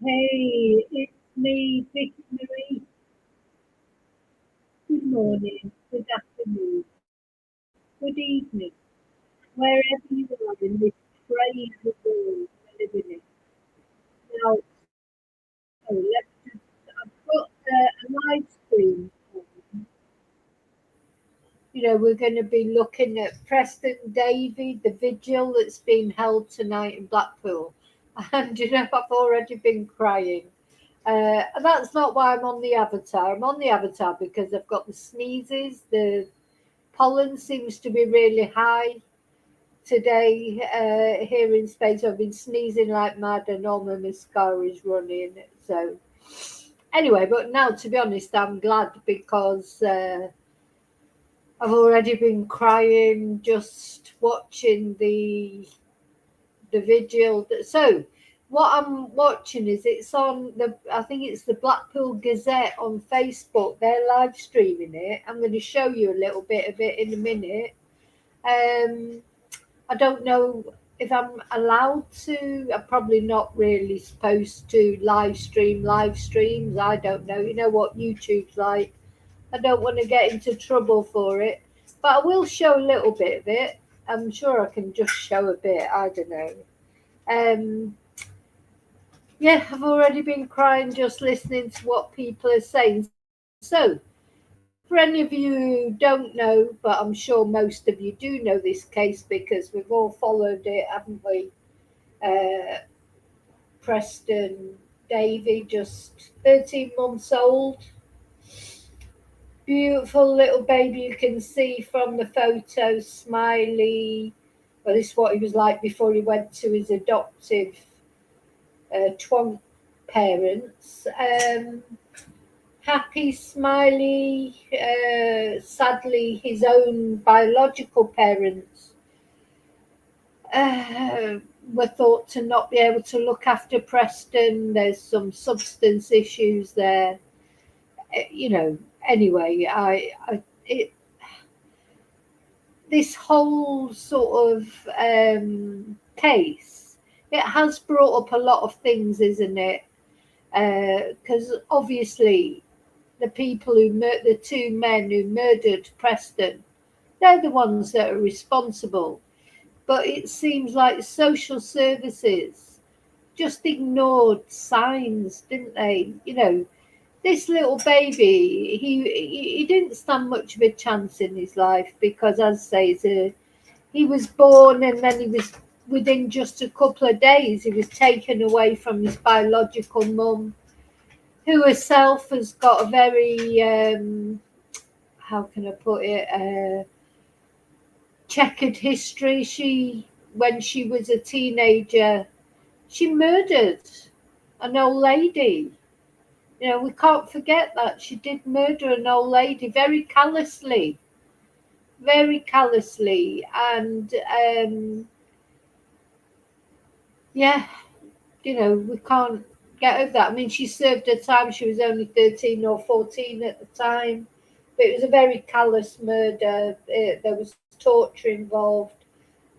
Hey, it's me, Vicky Marie. Good morning, good afternoon, good evening, wherever you are in this crazy world we're living in. Now, let's just, I've got a live stream. We're going to be looking at Preston, Davey, the Vigil that's been held tonight in Blackpool. And, I've already been crying. And that's not why I'm on the avatar. I'm on the avatar because I've got the sneezes. The pollen seems to be really high today here in Spain. So I've been sneezing like mad and all my mascara is running. So anyway, but now to be honest, I'm glad because I've already been crying just watching the vigil. So what I'm watching is it's on I think it's the Blackpool Gazette on Facebook. They're live streaming it. I'm going to show you a little bit of it in a minute. I don't know if I'm allowed to. I'm probably not really supposed to live streams. I don't know. You know what YouTube's like. I don't want to get into trouble for it, but I will show a little bit of it. I'm sure I can just show a bit. I don't know. Um, yeah, I've already been crying just listening to what people are saying. So, for any of you who don't know, but I'm sure most of you do know this case because we've all followed it, haven't we? Uh, Preston Davey, just 13 months old. Beautiful little baby, you can see from the photo, smiley. Well, this is what he was like before he went to his adoptive twonk parents. Happy, smiley. Sadly, his own biological parents uh, were thought to not be able to look after Preston. There's some substance issues there. Anyway, this whole sort of case, it has brought up a lot of things, isn't it? Because obviously the people the two men who murdered Preston, they're the ones that are responsible. But it seems like social services just ignored signs, didn't they? This little baby, he didn't stand much of a chance in his life because, as I say, he was born and then he was within just a couple of days he was taken away from his biological mum, who herself has got a very how can I put it, checkered history. When she was a teenager, she murdered an old lady. We can't forget that she did murder an old lady very callously, and yeah, we can't get over that. I mean, she served her time. She was only 13 or 14 at the time, but it was a very callous murder. There was torture involved.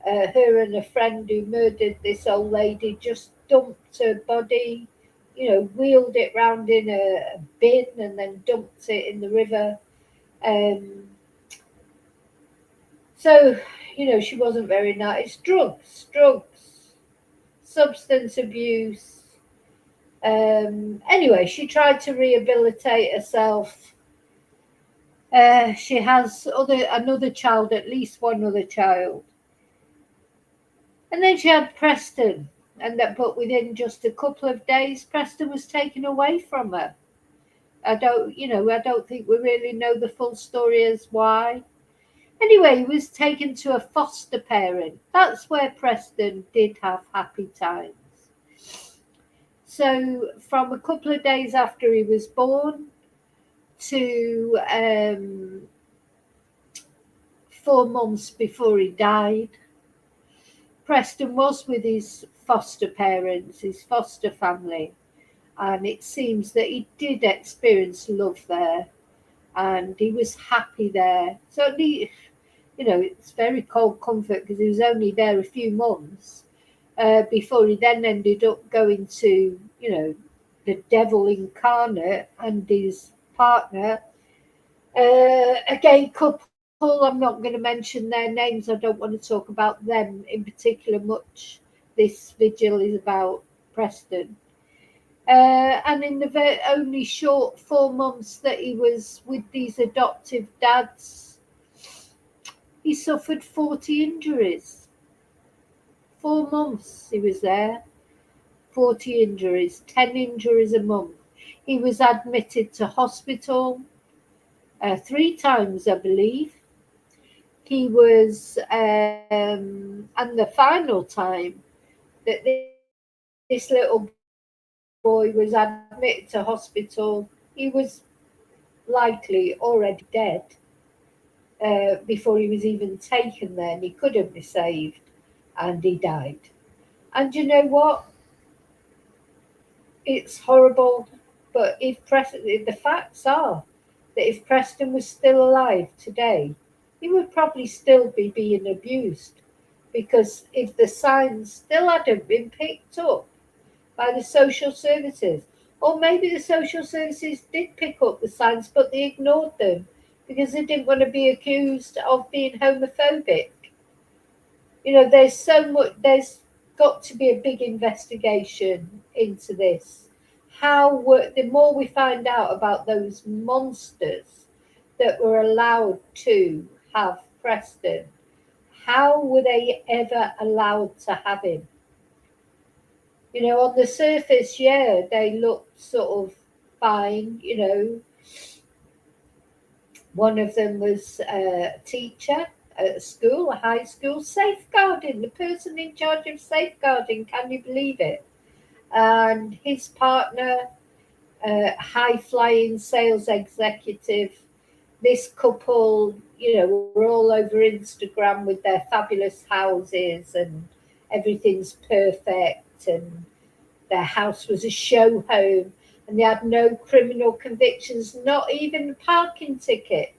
Her and a friend who murdered this old lady just dumped her body, wheeled it round in a bin and then dumped it in the river. Um, so, she wasn't very nice. Drugs, substance abuse. Anyway, she tried to rehabilitate herself. She has another child, at least one other child. And then she had Preston, but within just a couple of days, Preston was taken away from her. I don't think we really know the full story as why. Anyway, he was taken to a foster parent. That's where Preston did have happy times. So from a couple of days after he was born to 4 months before he died, Preston was with his foster parents, his foster family, and it seems that he did experience love there and he was happy there. So, it's very cold comfort because he was only there a few months before he then ended up going to, the devil incarnate and his partner, a gay couple. I'm not going to mention their names. I don't want to talk about them in particular much. This vigil is about Preston. And in the only short 4 months that he was with these adoptive dads, he suffered 40 injuries. 4 months he was there, 40 injuries, 10 injuries a month. He was admitted to hospital 3 times, I believe. He was, and the final time that this little boy was admitted to hospital, he was likely already dead before he was even taken there, and he couldn't be saved, and he died. And you know what? It's horrible, but if the facts are that if Preston was still alive today, he would probably still be being abused, because if the signs still hadn't been picked up by the social services, or maybe the social services did pick up the signs but they ignored them because they didn't want to be accused of being homophobic. There's so much, there's got to be a big investigation into this. The more we find out about those monsters that were allowed to have Preston, how were they ever allowed to have him? On the surface, yeah, they looked sort of fine. One of them was a teacher at a school, a high school, safeguarding, the person in charge of safeguarding, can you believe it? And his partner, high-flying sales executive. This couple, were all over Instagram with their fabulous houses and everything's perfect, and their house was a show home, and they had no criminal convictions, not even a parking ticket.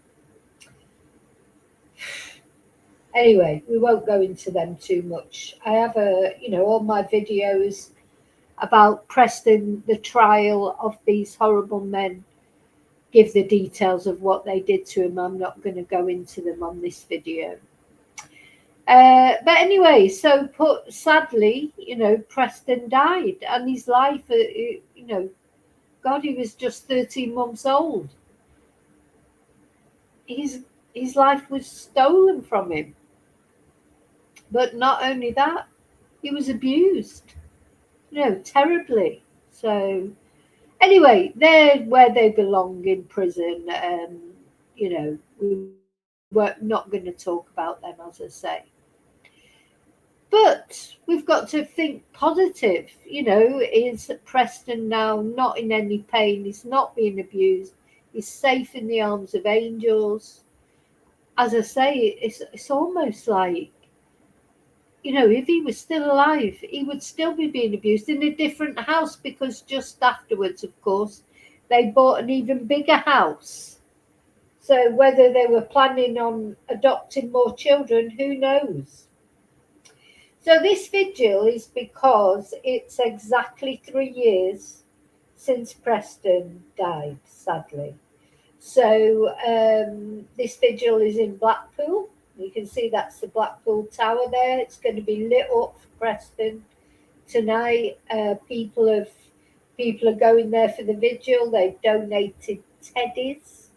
Anyway, we won't go into them too much. I have all my videos about Preston, the trial of these horrible men, give the details of what they did to him. I'm not going to go into them on this video. But anyway, so sadly, Preston died, and his life, God, he was just 13 months old. His life was stolen from him. But not only that, he was abused, terribly. So anyway, they're where they belong, in prison. We're not going to talk about them, as I say. But we've got to think positive. Is Preston now not in any pain? He's not being abused. He's safe in the arms of angels. As I say, it's almost like, if he was still alive, he would still be being abused in a different house, because just afterwards, of course, they bought an even bigger house. So whether they were planning on adopting more children, who knows? So this vigil is because it's exactly 3 years since Preston died, sadly. So this vigil is in Blackpool. You can see that's the Blackpool Tower there. It's going to be lit up for Preston tonight. People are going there for the vigil. They've donated teddies,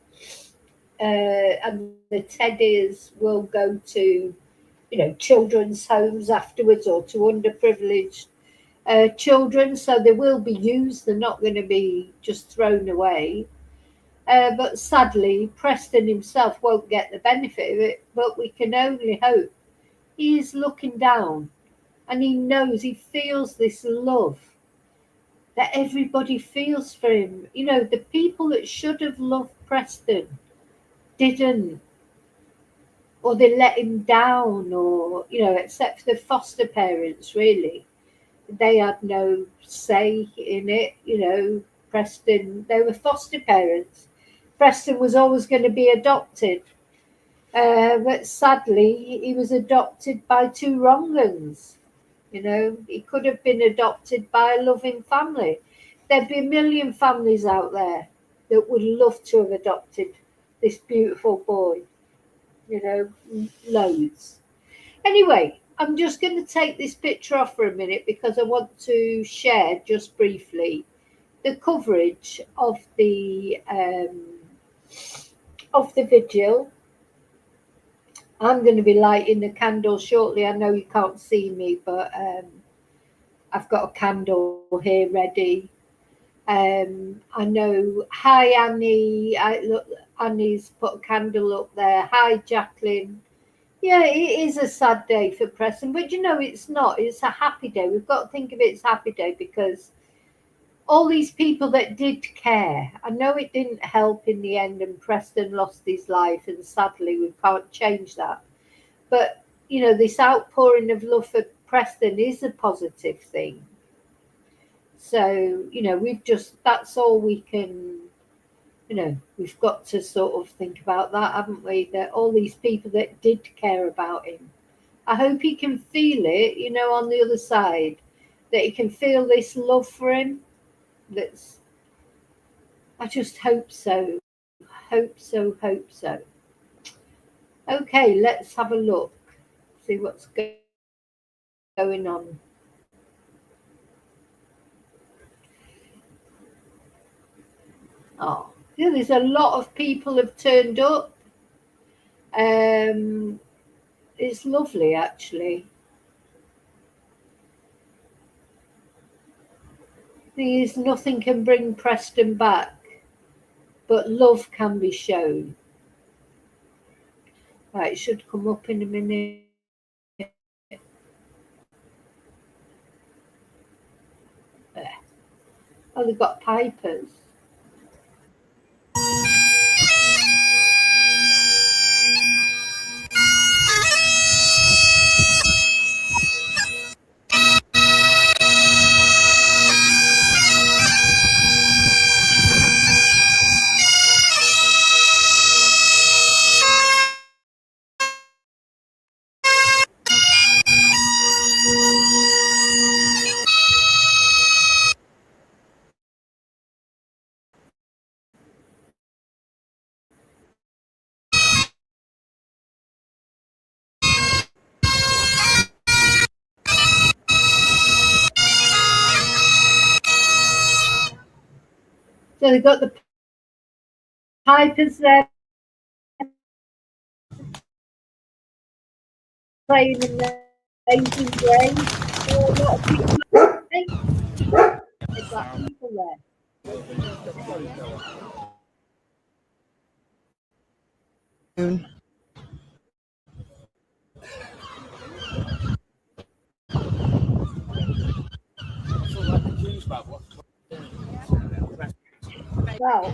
and the teddies will go to, children's homes afterwards, or to underprivileged children. So they will be used. They're not going to be just thrown away. But sadly, Preston himself won't get the benefit of it, but we can only hope. He is looking down, and he knows, he feels this love that everybody feels for him. The people that should have loved Preston didn't, or they let him down, or, except for the foster parents, really. They had no say in it. Preston, they were foster parents. Preston was always going to be adopted, but sadly, he was adopted by two wrong uns. He could have been adopted by a loving family. there'd be a million families out there that would love to have adopted this beautiful boy, you know, loads. Anyway, I'm just going to take this picture off for a minute because I want to share just briefly the coverage of the vigil. I'm going to be lighting the candle shortly. I know you can't see me, but I've got a candle here ready. I know. Hi, Annie. Look, Annie's put a candle up there. Hi, Jacqueline. Yeah, it is a sad day for Preston, but you know it's not. It's a happy day. We've got to think of it as a happy day because all these people that did care. I know it didn't help in the end, and Preston lost his life, and sadly we can't change that. But you know, this outpouring of love for Preston is a positive thing. So you know, we've just that's all we can. You know, we've got to sort of think about that, haven't we? That all these people that did care about him. I hope he can feel it, you know, on the other side, that he can feel this love for him. That's, I just hope so. Hope so, hope so. Okay, let's have a look, see what's going on. Oh, yeah, there's a lot of people have turned up. Um, it's lovely, actually. Thing is, nothing can bring Preston back, but love can be shown. Right, it should come up in a minute. There. Oh, they've got pipers. So they've got the pipers there playing in the amazing grace. So a lot of people, they've got people there. Well,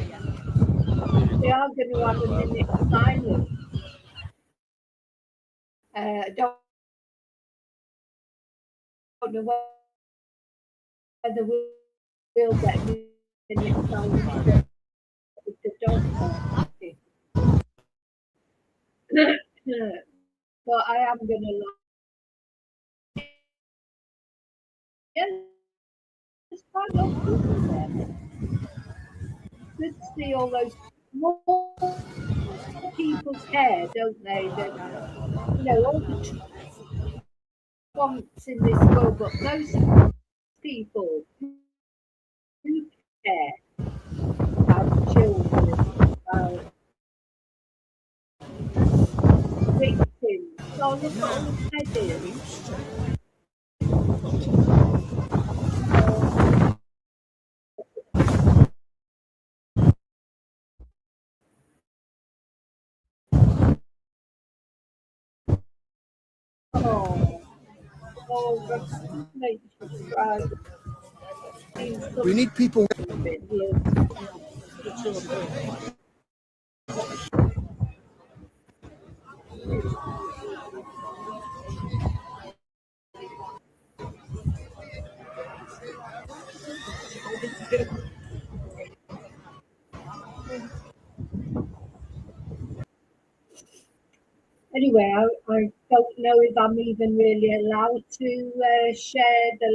they are going to have a minute of silence. I don't know whether we'll get a minute of silence with the dogs are happy. But I am going to like, yeah, there's quite a lot of people there. Good to see all those more people care, don't they? That you know all the wants in this world, but those people who care about children, about victims. So look at all the teddies. Oh, oh, that makes you cry. We need people. Anyway, I don't know if I'm even really allowed to share a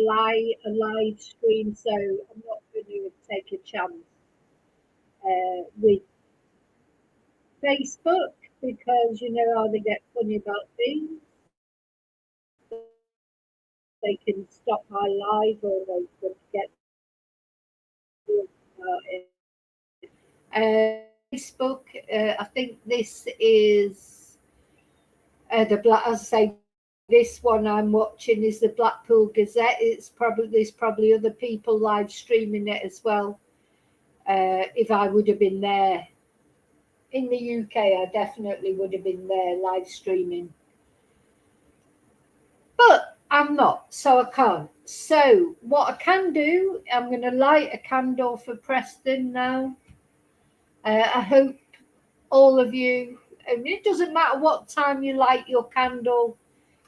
live stream, so I'm not going to take a chance with Facebook, because you know how they get funny about things. They can stop my live, or they could get about it. Facebook, I think this is as I say, this one I'm watching is the Blackpool Gazette. There's probably other people live streaming it as well. If I would have been there in the UK, I definitely would have been there live streaming. But I'm not, so I can't. So what I can do, I'm going to light a candle for Preston now. I hope all of you, and it doesn't matter what time you light your candle,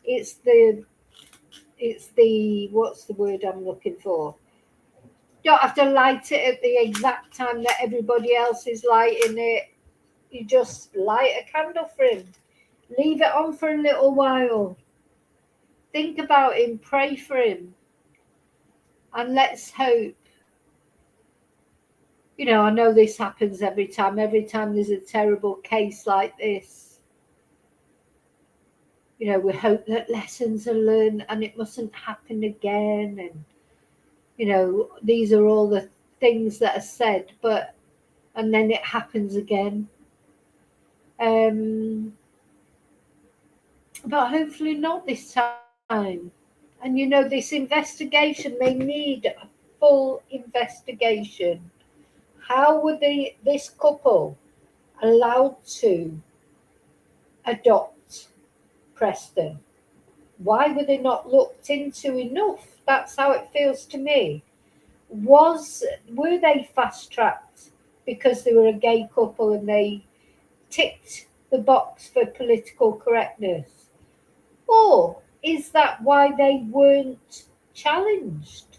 it's the what's the word I'm looking for? You don't have to light it at the exact time that everybody else is lighting it. You just light a candle for him. Leave it on for a little while. Think about him, pray for him. And let's hope. You know, I know this happens every time there's a terrible case like this. You know, we hope that lessons are learned and it mustn't happen again. And, you know, these are all the things that are said, and then it happens again. But hopefully not this time. And, you know, this investigation, they need a full investigation. How were this couple allowed to adopt Preston? Why were they not looked into enough? That's how it feels to me. Were they fast tracked because they were a gay couple and they ticked the box for political correctness? Or is that why they weren't challenged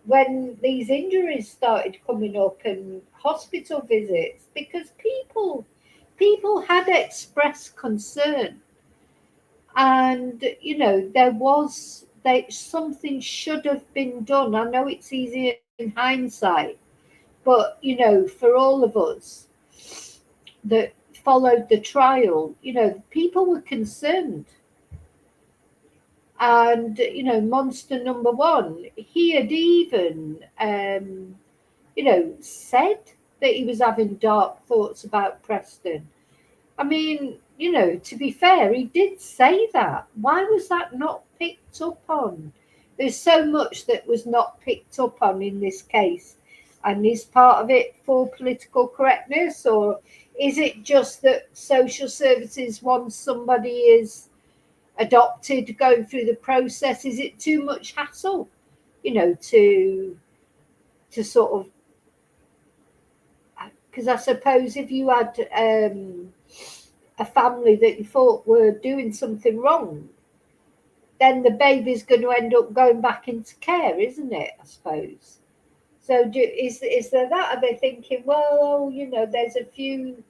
when these injuries started coming up and hospital visits? Because people had expressed concern. And, you know, something should have been done. I know it's easier in hindsight, but, you know, for all of us that followed the trial, you know, people were concerned. And, you know, monster number one, he had even, you know, said that he was having dark thoughts about Preston. I mean, you know, to be fair, he did say that. Why was that not picked up on? There's so much that was not picked up on in this case. And is part of it for political correctness, or is it just that social services, once somebody is adopted, going through the process, is it too much hassle, you know, to sort of, because I suppose if you had a family that you thought were doing something wrong, then the baby's going to end up going back into care, isn't it? I suppose. So is there that? Are they thinking, well, you know, there's a few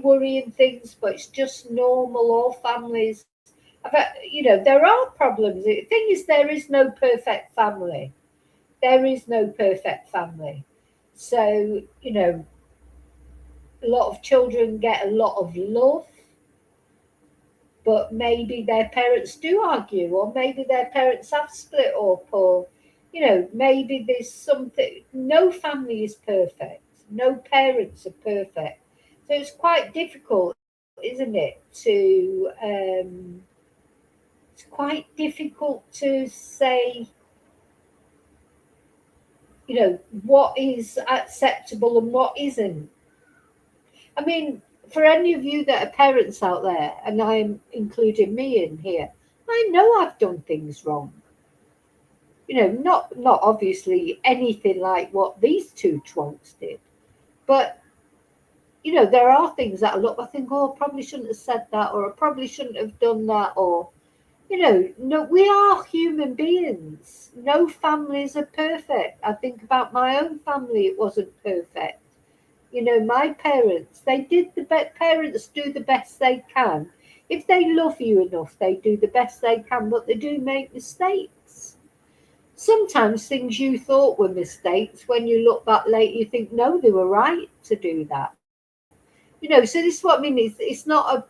worrying things, but it's just normal. All families, you know, there are problems. The thing is, there is no perfect family. There is no perfect family. So, you know, a lot of children get a lot of love, but maybe their parents do argue, or maybe their parents have split up, or, you know, maybe there's something. No family is perfect. No parents are perfect. So it's quite difficult, isn't it, it's quite difficult to say, you know, what is acceptable and what isn't. I mean, for any of you that are parents out there, and I'm including me in here, I know I've done things wrong. You know, not obviously anything like what these two twonks did, but, you know, there are things that I think, oh, I probably shouldn't have said that, or I probably shouldn't have done that, or, you know, no, we are human beings. No families are perfect. I think about my own family, it wasn't perfect. You know, my parents, parents do the best they can. If they love you enough, they do the best they can, but they do make mistakes. Sometimes things you thought were mistakes, when you look back later, you think, no, they were right to do that. So this is what I mean. It's not a,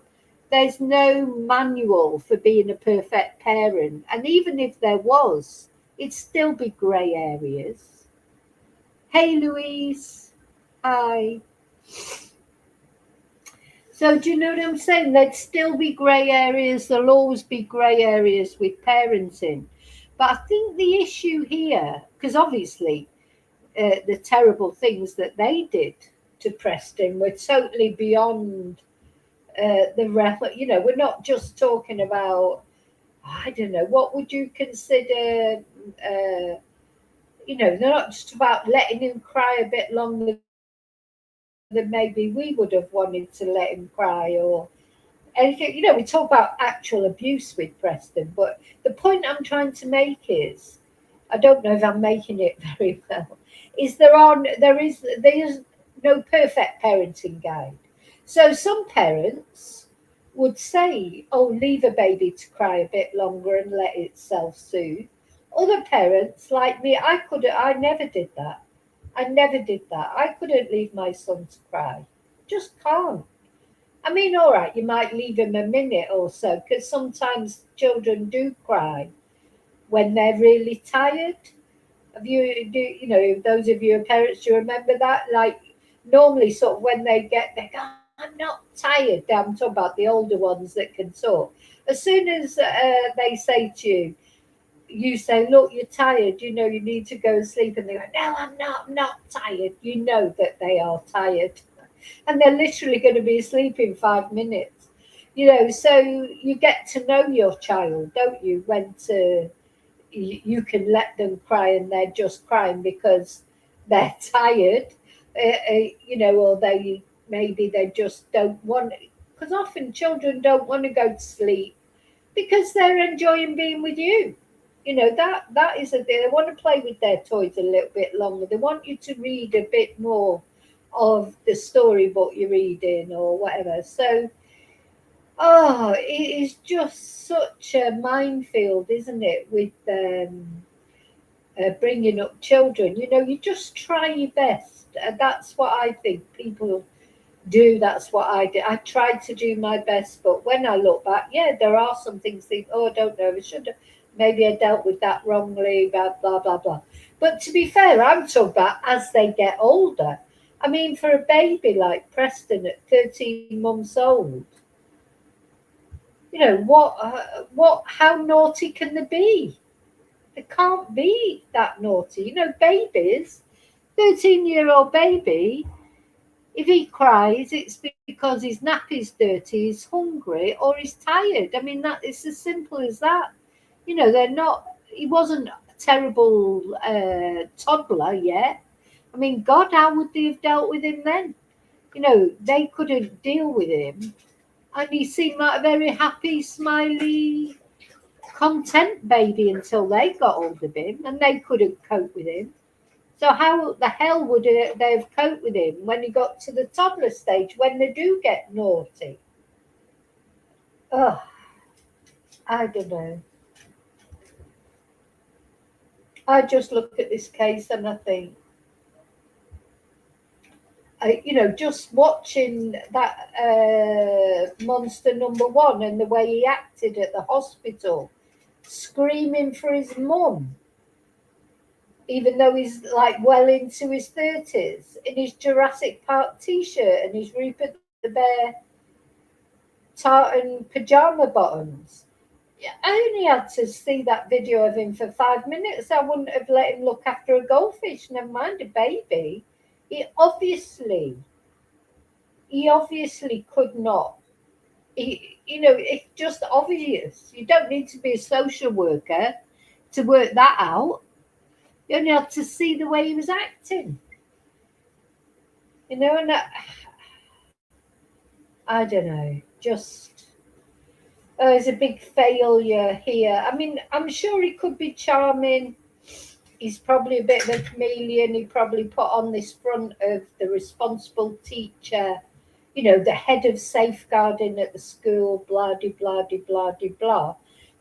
there's no manual for being a perfect parent. And even if there was, it'd still be grey areas. Hey, Louise. Hi. So do you know what I'm saying? There'd still be grey areas. There'll always be grey areas with parenting. But I think the issue here, because obviously the terrible things that they did to Preston were totally beyond we're not just talking about, I don't know, what would you consider, they're not just about letting him cry a bit longer than maybe we would have wanted to let him cry or anything. We talk about actual abuse with Preston, but the point I'm trying to make is, I don't know if I'm making it very well, is there is no perfect parenting guide. So some parents would say, oh, leave a baby to cry a bit longer and let it self-soothe. Other parents, like me, I never did that. I never did that. I couldn't leave my son to cry. Just can't. I mean, all right, you might leave him a minute or so, because sometimes children do cry when they're really tired. Those of you who are parents, do you remember that? Like, normally, sort of when they go, I'm not tired. I'm talking about the older ones that can talk. As soon as they say to you, you say, look, you're tired, you need to go and sleep. And they go, no, I'm not tired. You know that they are tired. And they're literally going to be asleep in 5 minutes. So you get to know your child, don't you, when you can let them cry and they're just crying because they're tired, or they just don't want, because often children don't want to go to sleep because they're enjoying being with you. That is a thing. They want to play with their toys a little bit longer. They want you to read a bit more of the storybook you're reading or whatever. So, it is just such a minefield, isn't it, with bringing up children. You just try your best. That's what I think people do. That's what I did. I tried to do my best, but when I look back, yeah, there are some things. Think, oh, I don't know. I should have. Maybe I dealt with that wrongly. Blah blah blah blah. But to be fair, I'm talking about as they get older. I mean, for a baby like Preston at 13 months old, how naughty can they be? They can't be that naughty. Babies, 13-year-old baby, if he cries, it's because his nappy's dirty, he's hungry, or he's tired. I mean, that it's as simple as that. They're not. He wasn't a terrible toddler yet. I mean, God, how would they have dealt with him then? They couldn't deal with him, and he seemed like a very happy, smiley, content baby until they got hold of him, and they couldn't cope with him. So how the hell would they have coped with him when he got to the toddler stage, when they do get naughty? Oh, I don't know. I just look at this case and I think, just watching that monster number one and the way he acted at the hospital, screaming for his mum, even though he's like well into his 30s, in his Jurassic Park t-shirt and his Rupert the Bear tartan pajama bottoms. Yeah, I only had to see that video of him for 5 minutes. I wouldn't have let him look after a goldfish, never mind a baby. He obviously, he obviously could not. It's just obvious. You don't need to be a social worker to work that out. You only have to see the way he was acting. And I don't know. Just there's a big failure here. I mean, I'm sure he could be charming. He's probably a bit of a chameleon. He probably put on this front of the responsible teacher, the head of safeguarding at the school, blah de blah de blah de blah.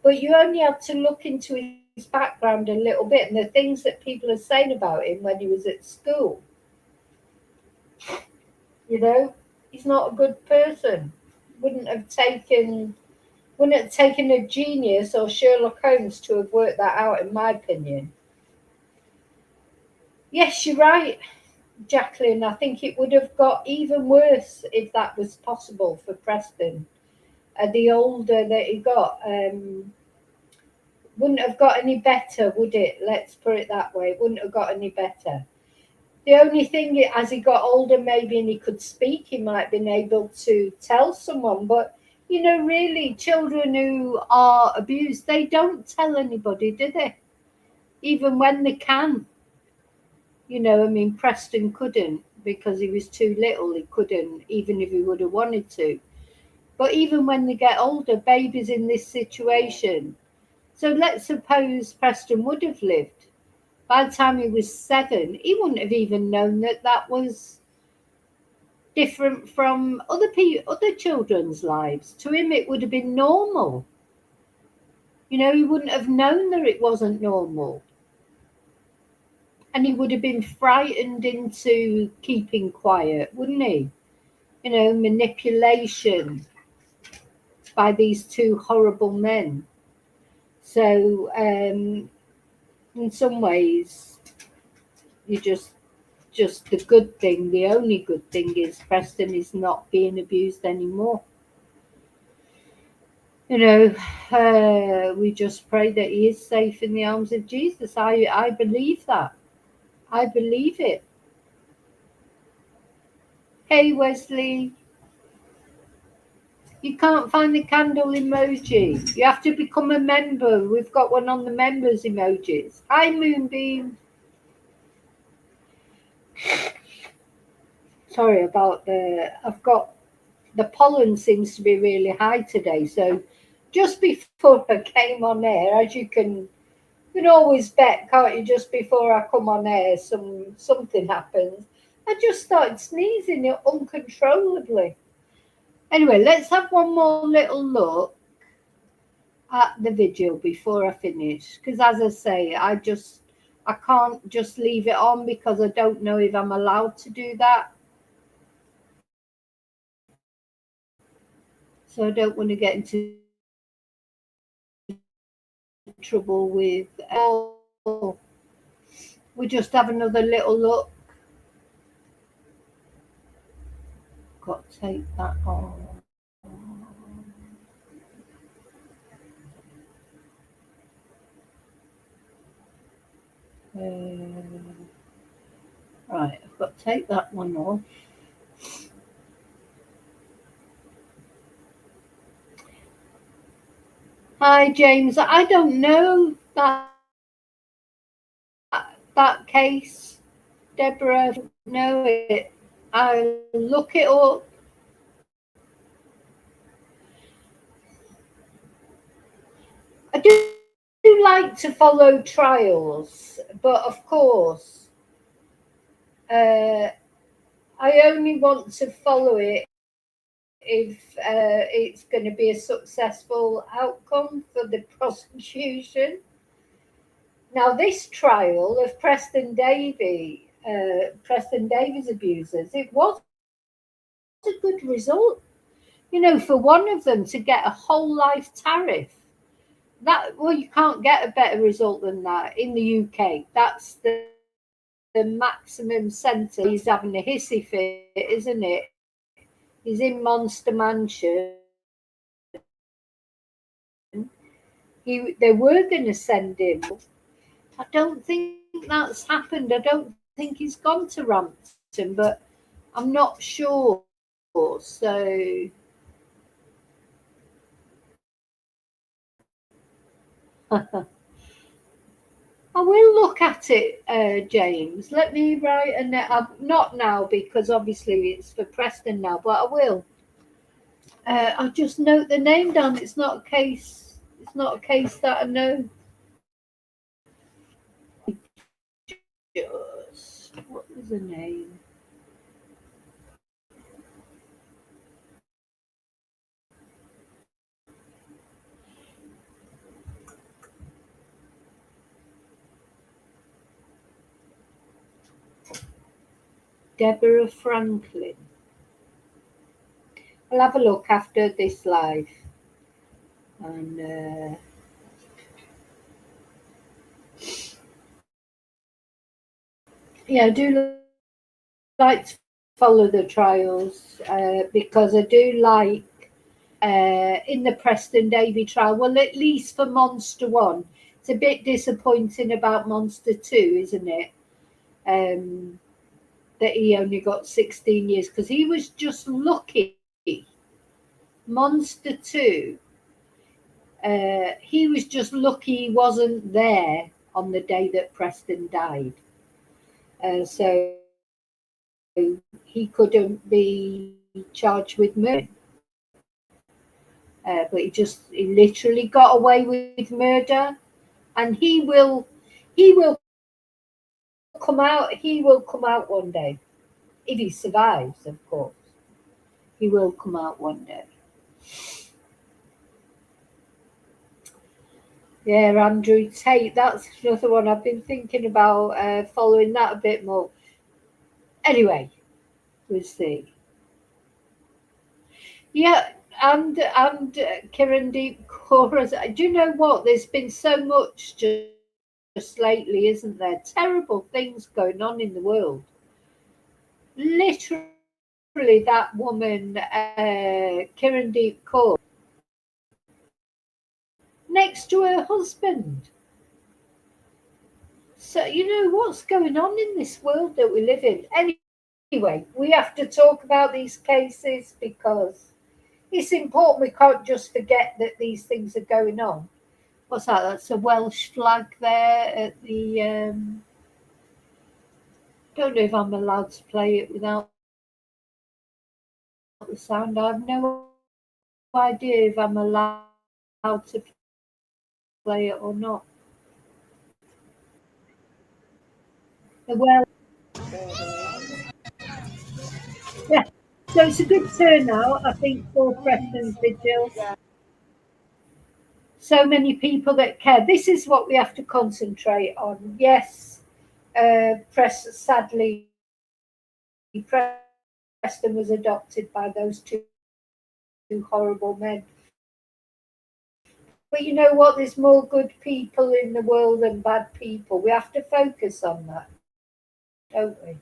But you only have to look into his background a little bit and the things that people are saying about him when he was at school. You know, he's not a good person. Wouldn't have taken a genius or Sherlock Holmes to have worked that out, in my opinion. Yes, you're right, Jacqueline. I think it would have got even worse if that was possible for Preston. The older that he got, wouldn't have got any better, would it? Let's put it that way. It wouldn't have got any better. The only thing, as he got older, maybe, and he could speak, he might have been able to tell someone. But, you know, really, children who are abused, they don't tell anybody, do they? Even when they can. You know, I mean, Preston couldn't because he was too little. He couldn't, even if he would have wanted to. But even when they get older, babies in this situation. So let's suppose Preston would have lived. By the time he was 7, he wouldn't have even known that that was different from other children's lives. To him, it would have been normal. You know, he wouldn't have known that it wasn't normal. And he would have been frightened into keeping quiet, wouldn't he? You know, manipulation by these two horrible men. So, in some ways, you just the good thing, the only good thing is Preston is not being abused anymore. You know, we just pray that he is safe in the arms of Jesus. I believe that. I believe it. Hey, Wesley. You can't find the candle emoji. You have to become a member. We've got one on the members emojis. Hi, Moonbeam. Sorry about I've got, the pollen seems to be really high today. So just before I came on air, as you can always bet, can't you? Just before I come on air, something happens. I just started sneezing uncontrollably. Anyway, let's have one more little look at the Vigil before I finish. Because as I say, I can't just leave it on because I don't know if I'm allowed to do that. So I don't want to get into trouble with. We just have another little look. Got to take that on. Right, I've got to take that one off. Hi, James. I don't know that case, Deborah. I don't know it. I'll look it up. I do like to follow trials, but of course, I only want to follow it if it's going to be a successful outcome for the prosecution. Now, this trial of Preston Davey's abusers, it was a good result. You know, for one of them to get a whole life tariff, you can't get a better result than that in the UK. That's the maximum sentence. He's having a hissy fit, isn't it? He's in Monster Mansion. They were going to send him. I don't think that's happened. I don't think he's gone to Rampton, but I'm not sure. So I will look at it, James. Let me write not now because obviously it's for Preston now, but I will. I'll just note the name down. It's not a case. It's not a case that I know. What was the name? Deborah Franklin. I'll have a look after this live. And yeah, I do like to follow the trials because I do like in the Preston Davey trial. Well, at least for Monster 1. It's a bit disappointing about Monster 2, isn't it? That he only got 16 years because he was just lucky. Monster 2, he was just lucky he wasn't there on the day that Preston died. So he couldn't be charged with murder. But he literally got away with murder, and he will come out. He will come out one day, if he survives, of course. He will come out one day. Yeah, Andrew Tate. That's another one I've been thinking about following that a bit more. Anyway, we'll see. Yeah, and Kirandeep Kaur. Do you know what? There's been so much just lately, isn't there? Terrible things going on in the world. Literally, that woman, Kirandeep Kaur, next to her husband. So, you know, what's going on in this world that we live in? Anyway, we have to talk about these cases because it's important. We can't just forget that these things are going on. What's that? That's a Welsh flag there at the... don't know if I'm allowed to play it without the sound. I have no idea if I'm allowed to play it or not. Well, yeah. So it's a good turnout, I think, for Preston's Vigil. So many people that care. This is what we have to concentrate on. Yes, sadly, Preston was adopted by those two horrible men. But you know what? There's more good people in the world than bad people. We have to focus on that, don't we?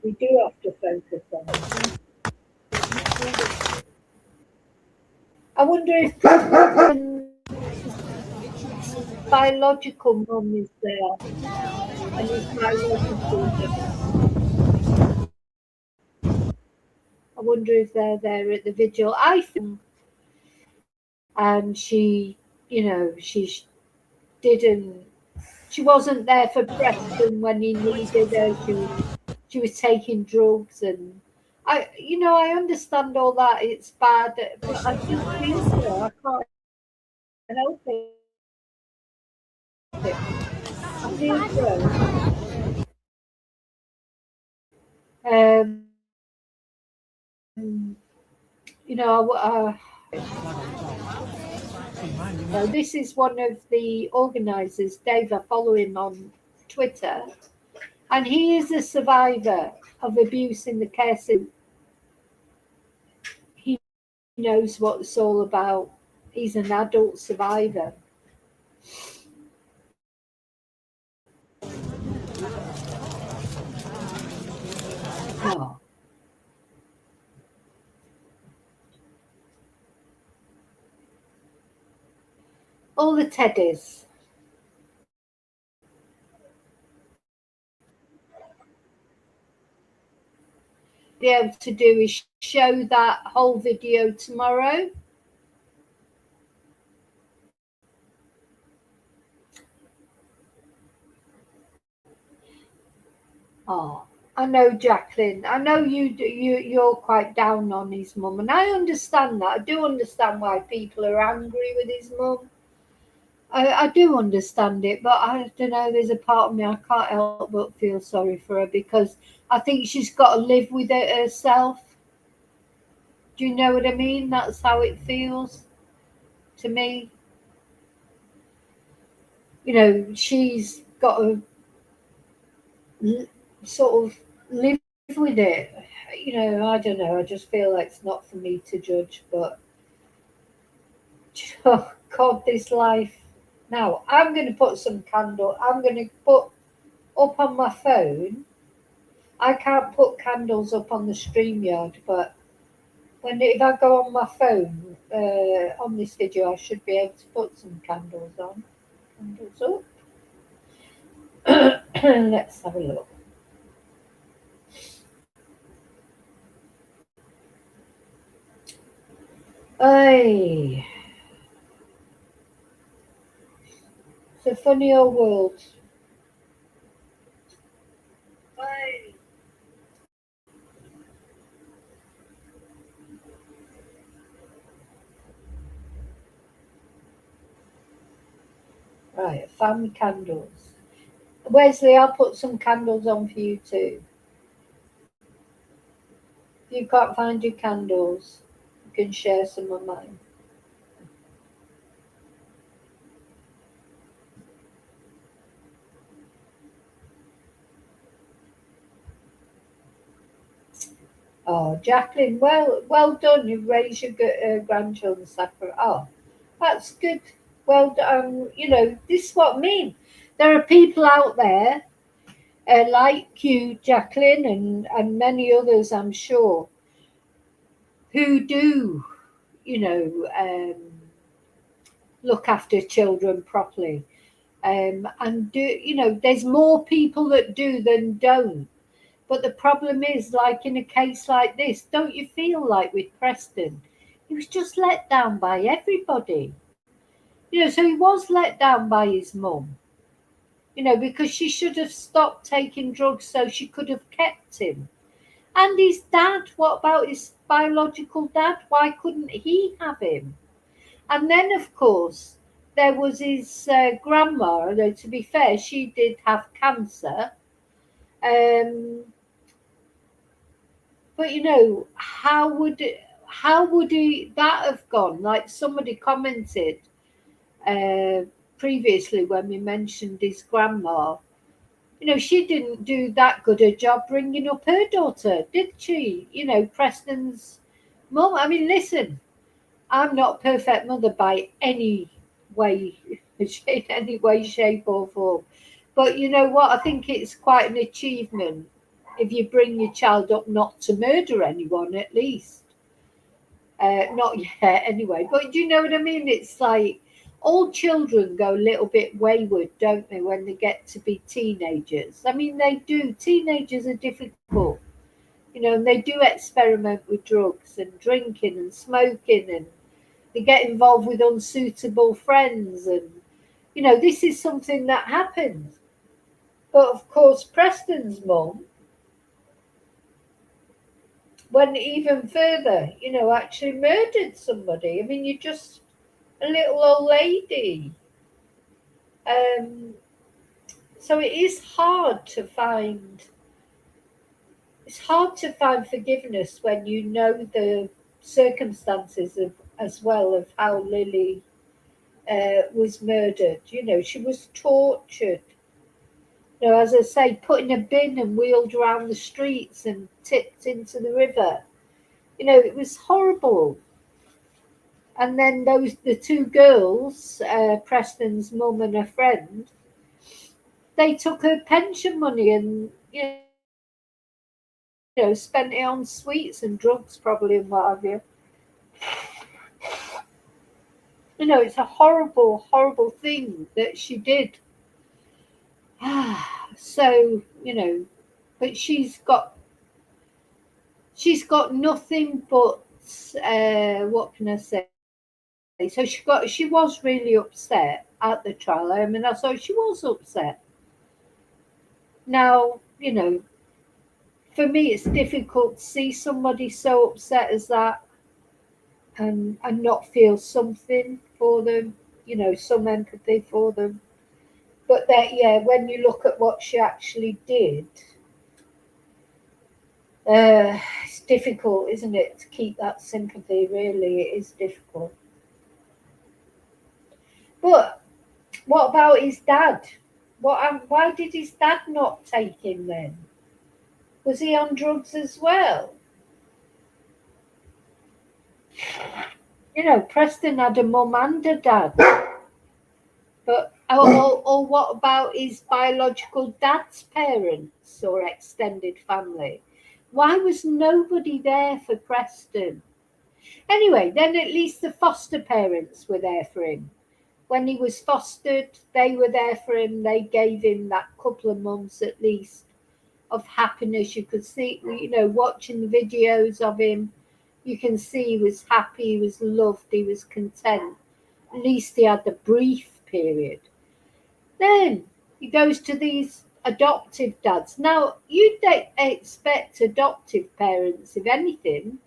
We do have to focus on that. I wonder if biological mum is there and his biological mum. I wonder if they're there at the vigil. I think, and she, you know, she wasn't there for Preston when he needed her. She was taking drugs, and I understand all that. It's bad, but I do feel for her. I can't help it. I feel for her. So this is one of the organisers, Dave. I follow him on Twitter, and he is a survivor of abuse in the care system. He knows what it's all about. He's an adult survivor. Oh. All the teddies. Be able to do is show that whole video tomorrow. Oh, I know, Jacqueline. I know you're quite down on his mum, and I understand that. I do understand why people are angry with his mum. I do understand it, but I don't know. There's a part of me I can't help but feel sorry for her because I think she's got to live with it herself. Do you know what I mean? That's how it feels to me. You know, she's got to sort of live with it. I don't know. I just feel like it's not for me to judge. But oh God, this life. Now I'm going to put some candle. I'm going to put up on my phone. I can't put candles up on the StreamYard, but if I go on my phone on this video, I should be able to put some candles on. Candles up. Let's have a look. Hey, it's a funny old world. Hey. Right, I found my candles. Wesley, I'll put some candles on for you too. If you can't find your candles, you can share some of mine. Oh, Jacqueline, well done. You've raised your grandchildren separate. Oh, that's good. Well done. This is what I mean. There are people out there like you, Jacqueline, and many others, I'm sure, who do, look after children properly. And there's more people that do than don't. But the problem is, like in a case like this, don't you feel like with Preston, he was just let down by everybody? So he was let down by his mum, because she should have stopped taking drugs so she could have kept him. And his dad, what about his biological dad? Why couldn't he have him? And then, of course, there was his grandma, although to be fair, she did have cancer. But how would that have gone? Like somebody commented previously when we mentioned his grandma, she didn't do that good a job bringing up her daughter, did she? Preston's mum. I mean, listen, I'm not a perfect mother by any way, shape or form. But you know what? I think it's quite an achievement if you bring your child up not to murder anyone, at least. Not yet, anyway. But do you know what I mean? It's like all children go a little bit wayward, don't they, when they get to be teenagers? I mean, they do. Teenagers are difficult, and they do experiment with drugs and drinking and smoking, and they get involved with unsuitable friends. And, this is something that happens. But of course, Preston's mum went even further, actually murdered somebody. I mean, you're just a little old lady. So it is hard to find. It's hard to find forgiveness when you know the circumstances as well of how Lily was murdered. She was tortured. As I say, put in a bin and wheeled around the streets and tipped into the river. It was horrible. And then the two girls, Preston's mum and a friend, they took her pension money and spent it on sweets and drugs probably and what have you. It's a horrible, horrible thing that she did. So, but she's got nothing but what can I say? So she was really upset at the trial. I mean, so she was upset. Now, for me, it's difficult to see somebody so upset as that and not feel something for them, some empathy for them. But that, yeah, when you look at what she actually did, it's difficult, isn't it, to keep that sympathy? Really, it is difficult. But what about his dad? Why did his dad not take him then? Was he on drugs as well? You know, Preston had a mum and a dad. But or what about his biological dad's parents or extended family? Why was nobody there for Preston? Anyway, then at least the foster parents were there for him. When he was fostered, they were there for him. They gave him that couple of months at least of happiness. You could see, you know, watching the videos of him, you can see he was happy, he was loved, he was content. At least he had the brief period. Then he goes to these adoptive dads. Now, you'd expect adoptive parents, if anything,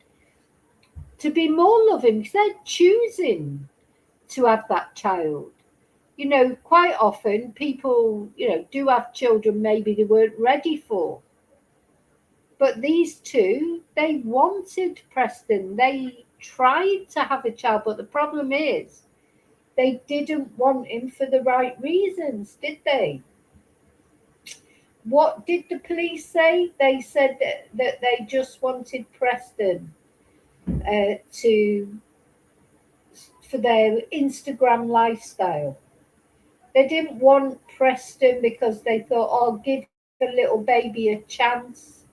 to be more loving because they're choosing to have that child. You know, quite often people, you know, do have children maybe they weren't ready for. But these two, they wanted Preston. They tried to have a child, but the problem is they didn't want him for the right reasons, did they? What did the police say? They said that they just wanted Preston for their Instagram lifestyle. They didn't want Preston because they thought, oh, give the little baby a chance.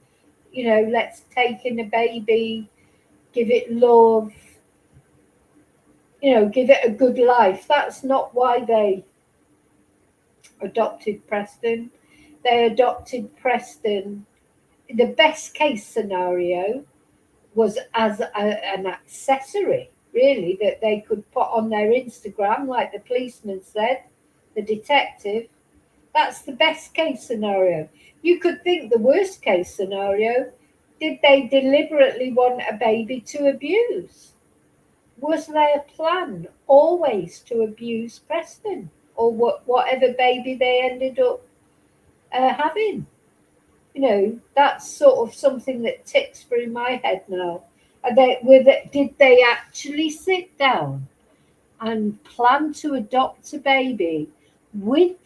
You know, let's take in a baby, give it love, you know, give it a good life. That's not why they adopted Preston. They adopted Preston. The best case scenario was as an accessory, really, that they could put on their Instagram, like the policeman said, the detective. That's the best case scenario. You could think the worst case scenario, did they deliberately want a baby to abuse? Was their plan always to abuse Preston or whatever baby they ended up having? You know, that's sort of something that ticks through my head now. Did they actually sit down and plan to adopt a baby with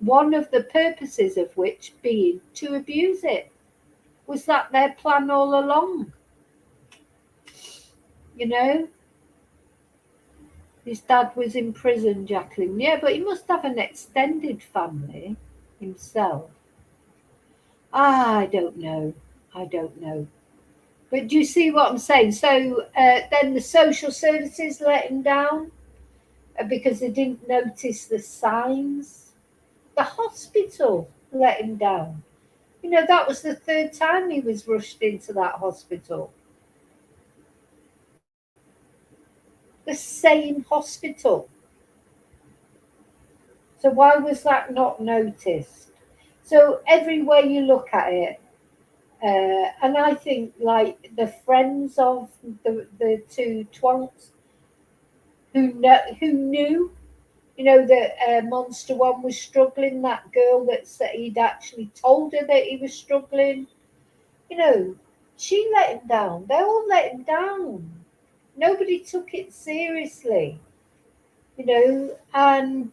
one of the purposes of which being to abuse it? Was that their plan all along? You know, his dad was in prison, Jacqueline. Yeah, but he must have an extended family himself. I don't know. I don't know. But do you see what I'm saying? So then the social services let him down because they didn't notice the signs. The hospital let him down. You know, that was the third time he was rushed into that hospital. The same hospital. So why was that not noticed? So every way you look at it, and I think like the friends of the two twonks who knew, you know, that Monster One was struggling, that girl that said he'd actually told her that he was struggling, you know, she let him down. They all let him down. Nobody took it seriously, you know, and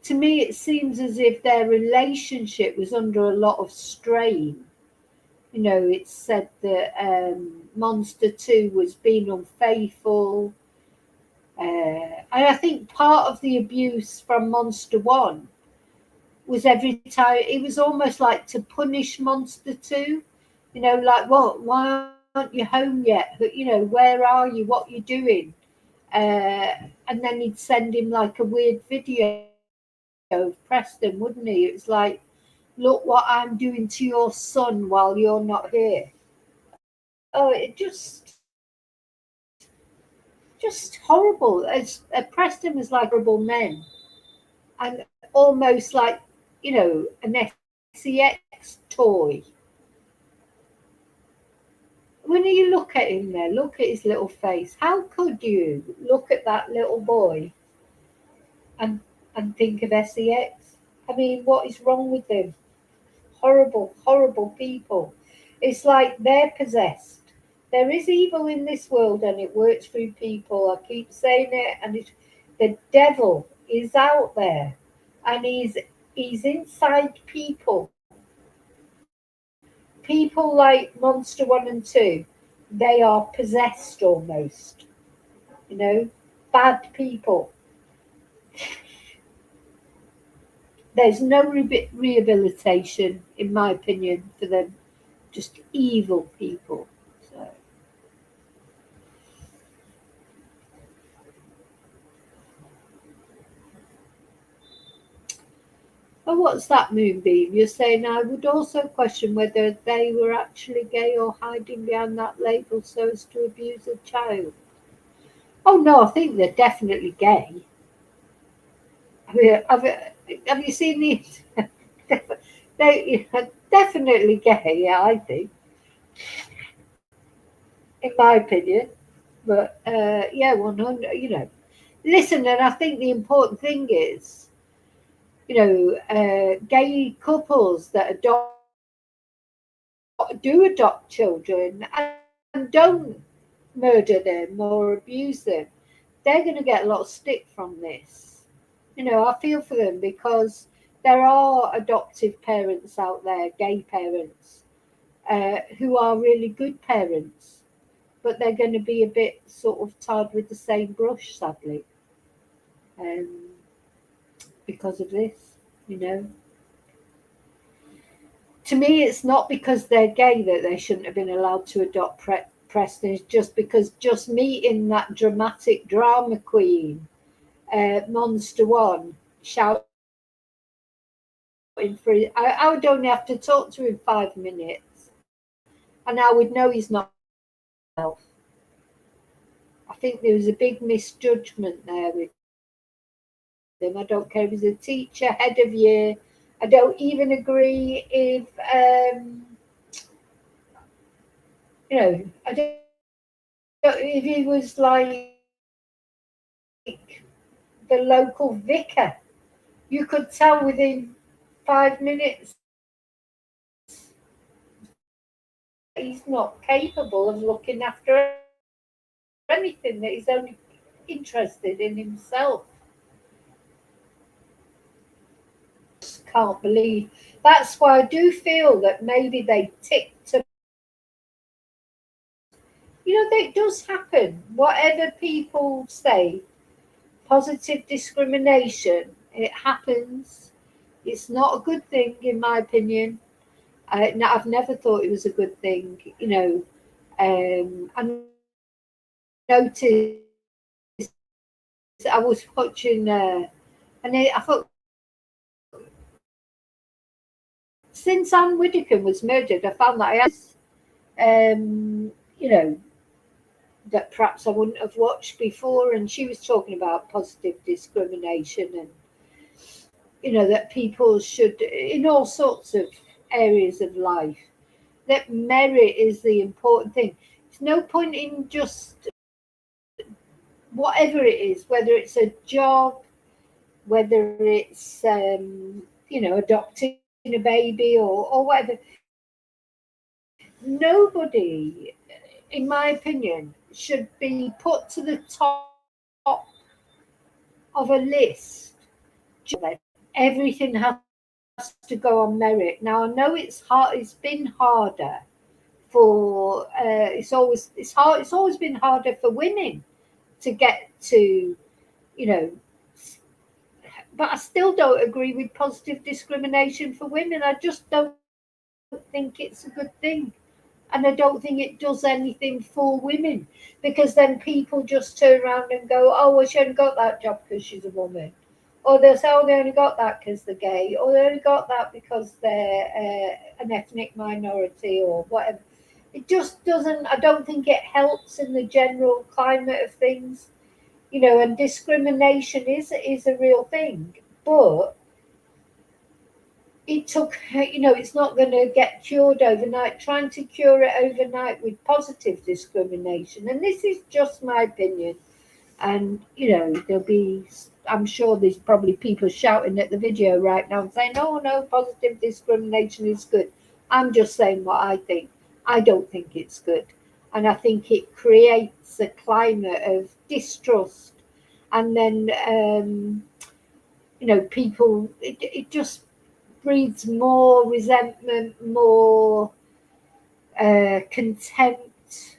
to me it seems as if their relationship was under a lot of strain. You know, it's said that Monster 2 was being unfaithful. And I think part of the abuse from Monster 1 was every time, it was almost like to punish Monster 2. You know, like, what? Why aren't you home yet? You know, where are you? What are you doing? And then he'd send him like a weird video of Preston, wouldn't he? It was like, look what I'm doing to your son while you're not here. Oh, it just horrible. Preston was like horrible men, and almost like, you know, an sex toy. When you look at him there, look at his little face. How could you look at that little boy and think of sex? I mean, what is wrong with them? Horrible, horrible people. It's like they're possessed. There is evil in this world and it works through people. I keep saying it, and it's the devil is out there, and he's inside people. People like Monster 1 and 2, they are possessed almost, you know, bad people. There's no rehabilitation, in my opinion, for them, just evil people. So. Oh, what's that, Moonbeam? You're saying I would also question whether they were actually gay or hiding behind that label so as to abuse a child. Oh no, I think they're definitely gay. Have you seen these? They are definitely gay, yeah, I think, in my opinion. But yeah, 100, Listen, and I think the important thing is, gay couples that adopt children and don't murder them or abuse them, they're going to get a lot of stick from this. I feel for them because there are adoptive parents out there, gay parents, who are really good parents, but they're going to be a bit sort of tarred with the same brush, sadly, um, because of this, you know. To me, it's not because they're gay that they shouldn't have been allowed to adopt Preston. It's just because just meeting that dramatic drama queen, Monster One, shouting for I would only have to talk to him 5 minutes, and I would know he's not himself. I think there was a big misjudgment there with him. I don't care if he's a teacher, head of year. I don't even agree if I don't if he was like the local vicar. You could tell within 5 minutes he's not capable of looking after anything, that he's only interested in himself. Just can't believe. That's why I do feel that maybe they ticked. That does happen. Whatever people say, positive discrimination, it happens. It's not a good thing, in my opinion. I've never thought it was a good thing. I noticed I was watching, and I thought since Anne Widdecombe was murdered, I found that that perhaps I wouldn't have watched before, and she was talking about positive discrimination and that people should, in all sorts of areas of life, that merit is the important thing. There's no point in just whatever it is, whether it's a job, whether it's adopting a baby or whatever. Nobody, in my opinion, should be put to the top of a list. Everything has to go on merit. Now I know it's hard. It's been harder for. It's hard. It's always been harder for women to get to, But I still don't agree with positive discrimination for women. I just don't think it's a good thing. And I don't think it does anything for women, because then people just turn around and go, oh, well, she only got that job because she's a woman. Or they'll say, oh, they only got that because they're gay. Or they only got that because they're an ethnic minority or whatever. It just doesn't, I don't think it helps in the general climate of things. And discrimination is a real thing. But it took, it's not going to get cured overnight. Trying to cure it overnight with positive discrimination, and this is just my opinion, and there'll be, I'm sure there's probably people shouting at the video right now and saying, oh no, positive discrimination is good. I'm just saying what I think. I don't think it's good, and I think it creates a climate of distrust, and then people, it just breeds more resentment, more contempt.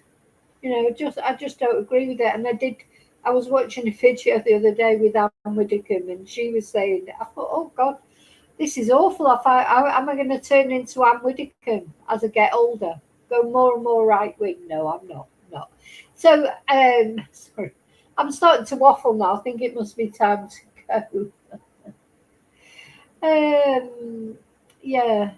I just don't agree with it. And I was watching a video the other day with Anne Widdecombe, and she was saying, I thought, oh God, this is awful. Am I going to turn into Anne Widdecombe as I get older? Go more and more right wing? No, I'm not. Not. So, sorry, I'm starting to waffle now. I think it must be time to go. Yeah,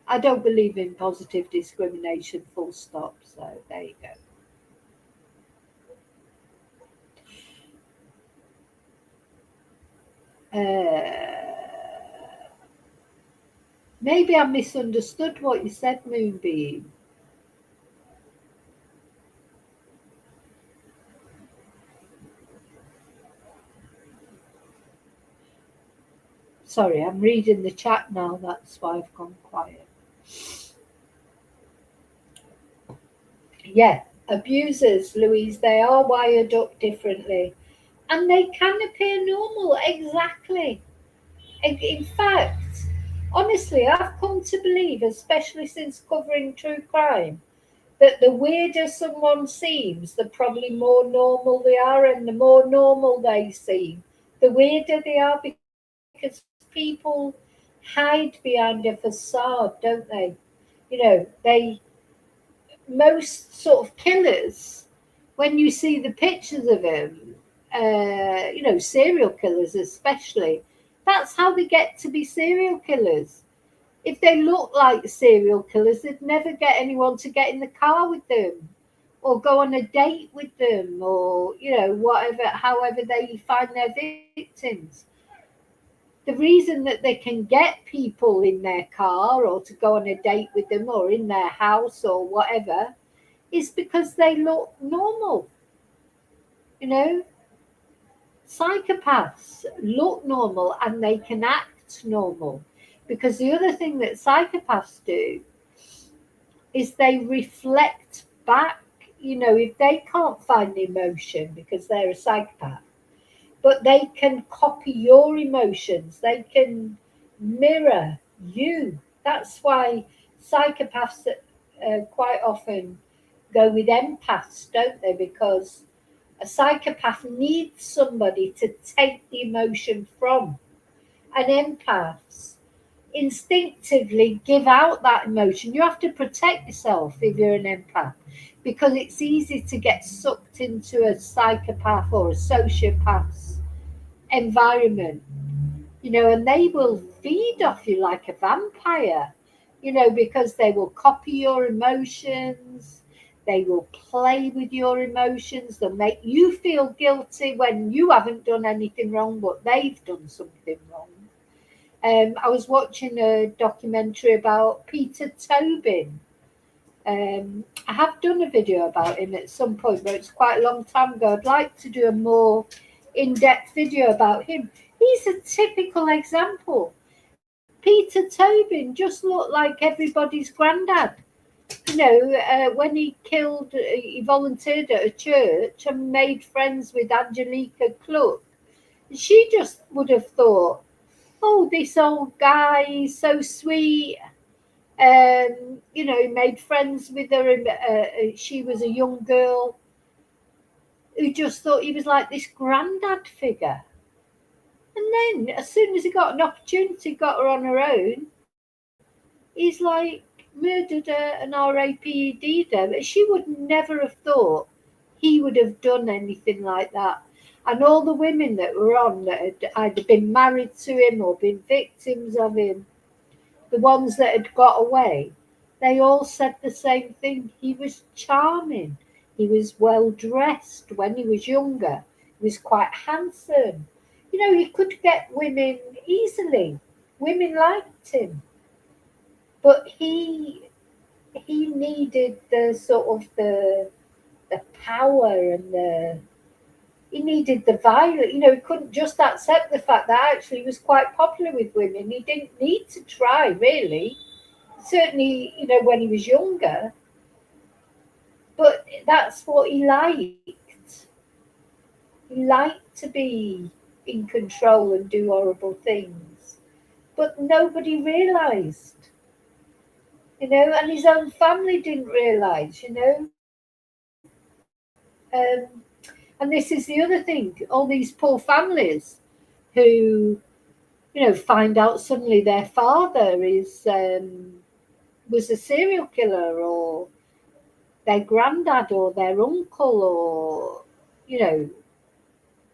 I don't believe in positive discrimination, full stop. So there you go. Maybe I misunderstood what you said, Moonbeam. Sorry, I'm reading the chat now. That's why I've gone quiet. Yeah, abusers, Louise, they are wired up differently. And they can appear normal, exactly. In fact, honestly, I've come to believe, especially since covering true crime, that the weirder someone seems, the probably more normal they are, and the more normal they seem, the weirder they are, because people hide behind a facade, don't they? They most sort of killers, when you see the pictures of them, serial killers especially, that's how they get to be serial killers. If they look like serial killers, they'd never get anyone to get in the car with them or go on a date with them, or whatever, however they find their victims. The reason that they can get people in their car or to go on a date with them or in their house or whatever is because they look normal. You know, Psychopaths look normal and they can act normal, because the other thing that psychopaths do is they reflect back. If they can't find the emotion because they're a psychopath, but they can copy your emotions, they can mirror you. That's why psychopaths quite often go with empaths, don't they? Because a psychopath needs somebody to take the emotion from, and empaths instinctively give out that emotion. You have to protect yourself if you're an empath, because it's easy to get sucked into a psychopath or a sociopath's environment, and they will feed off you like a vampire, because they will copy your emotions. They will play with your emotions. They'll make you feel guilty when you haven't done anything wrong, but they've done something wrong. I was watching a documentary about Peter Tobin. I have done a video about him at some point, but it's quite a long time ago. I'd like to do a more in-depth video about him. He's a typical example. Peter Tobin just looked like everybody's granddad. When he volunteered at a church and made friends with Angelica Cluck. She just would have thought, oh, this old guy is so sweet. He made friends with her. She was a young girl who just thought he was like this granddad figure. And then, as soon as he got an opportunity, got her on her own, he's like murdered her and RAPED'd her. But she would never have thought he would have done anything like that. And all the women that were on that had either been married to him or been victims of him, the ones that had got away, they all said the same thing. He was charming. He was well dressed when he was younger. He was quite handsome. He could get women easily. Women liked him. But he needed the sort of the power and he needed the violence. He couldn't just accept the fact that actually he was quite popular with women. He didn't need to try, really. Certainly, when he was younger. But that's what he liked. He liked to be in control and do horrible things. But nobody realised, and his own family didn't realise. And this is the other thing, all these poor families who, find out suddenly their father was a serial killer, or their granddad, or their uncle, or,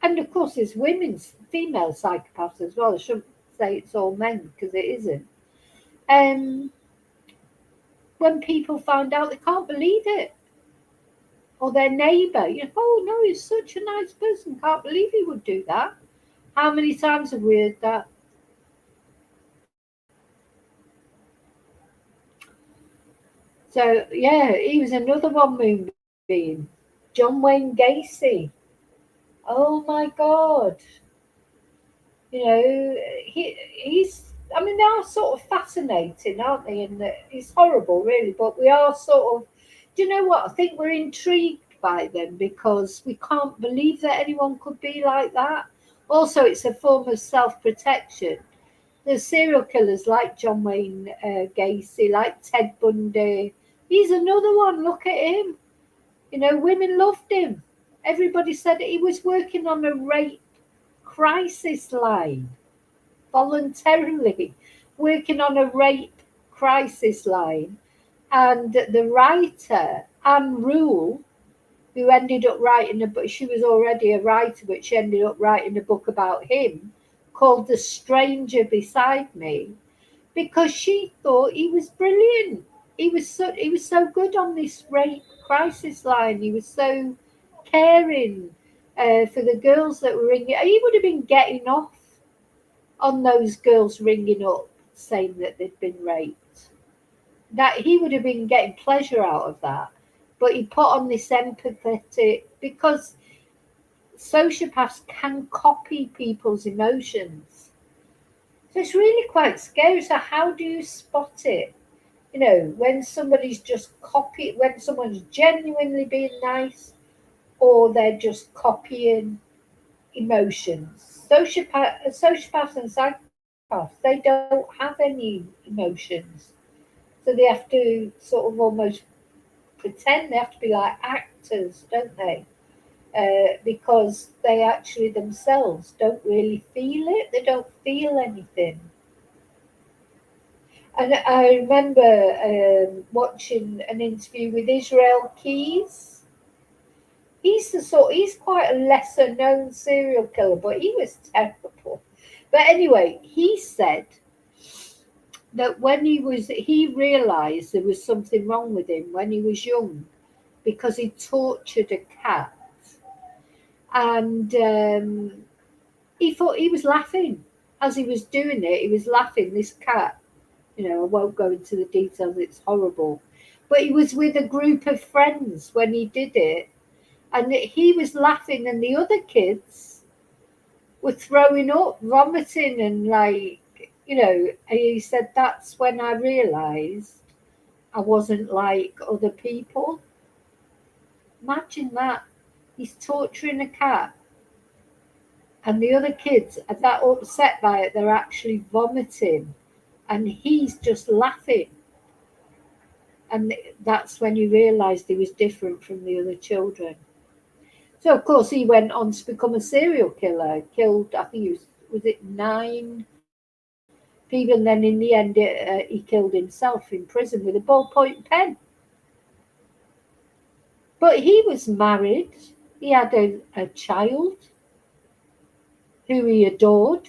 and of course there's female psychopaths as well. I shouldn't say it's all men, because it isn't. When people find out, they can't believe it. Or their neighbour, oh no, he's such a nice person, can't believe he would do that. How many times have we heard that? So yeah, he was another one moonbeam. John Wayne Gacy. Oh my God. He's, I mean, they are sort of fascinating, aren't they? And it's horrible, really, but we are sort of, do you know what? I think we're intrigued by them because we can't believe that anyone could be like that. Also, it's a form of self-protection. There's serial killers like John Wayne Gacy, like Ted Bundy. He's another one. Look at him. Women loved him. Everybody said he was working on a rape crisis line, voluntarily working on a rape crisis line. And the writer, Anne Rule, who ended up writing a book, she was already a writer, but she ended up writing a book about him called The Stranger Beside Me, because she thought he was brilliant. He was so good on this rape crisis line. He was so caring for the girls that were ringing. He would have been getting off on those girls ringing up saying that they'd been raped. That he would have been getting pleasure out of that. But he put on this empathetic, because sociopaths can copy people's emotions. So it's really quite scary. So how do you spot it? When somebody's just copying, when someone's genuinely being nice, or they're just copying emotions. Sociopaths and psychopaths, they don't have any emotions. So they have to sort of almost pretend, they have to be like actors, don't they? Because they actually themselves don't really feel it. They don't feel anything. And I remember watching an interview with Israel Keys. He's quite a lesser known serial killer, but he was terrible. But anyway, he said that when he realised there was something wrong with him when he was young, because he tortured a cat, and he thought he was laughing as he was doing it. He was laughing. This cat, I won't go into the details. It's horrible. But he was with a group of friends when he did it, and he was laughing, and the other kids were throwing up, vomiting, and and he said, that's when I realised I wasn't like other people. Imagine that. He's torturing a cat, and the other kids are that upset by it, they're actually vomiting, and he's just laughing. And that's when he realised he was different from the other children. So, of course, he went on to become a serial killer, killed, I think was it 9 people, and then in the end he killed himself in prison with a ballpoint pen. But he was married. He had a child who he adored.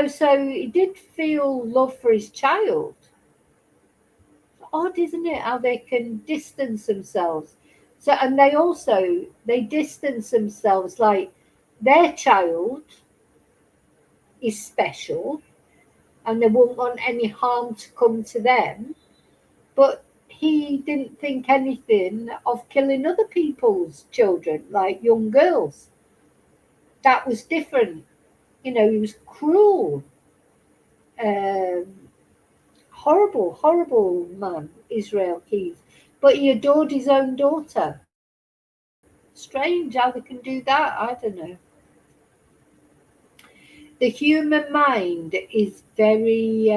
So he did feel love for his child. It's odd, isn't it, how they can distance themselves? So, and they distance themselves, like their child is special and they won't want any harm to come to them. But he didn't think anything of killing other people's children, like young girls. That was different. He was cruel. Horrible, horrible man, Israel Keys. But he adored his own daughter. Strange how they can do that. I don't know. The human mind is very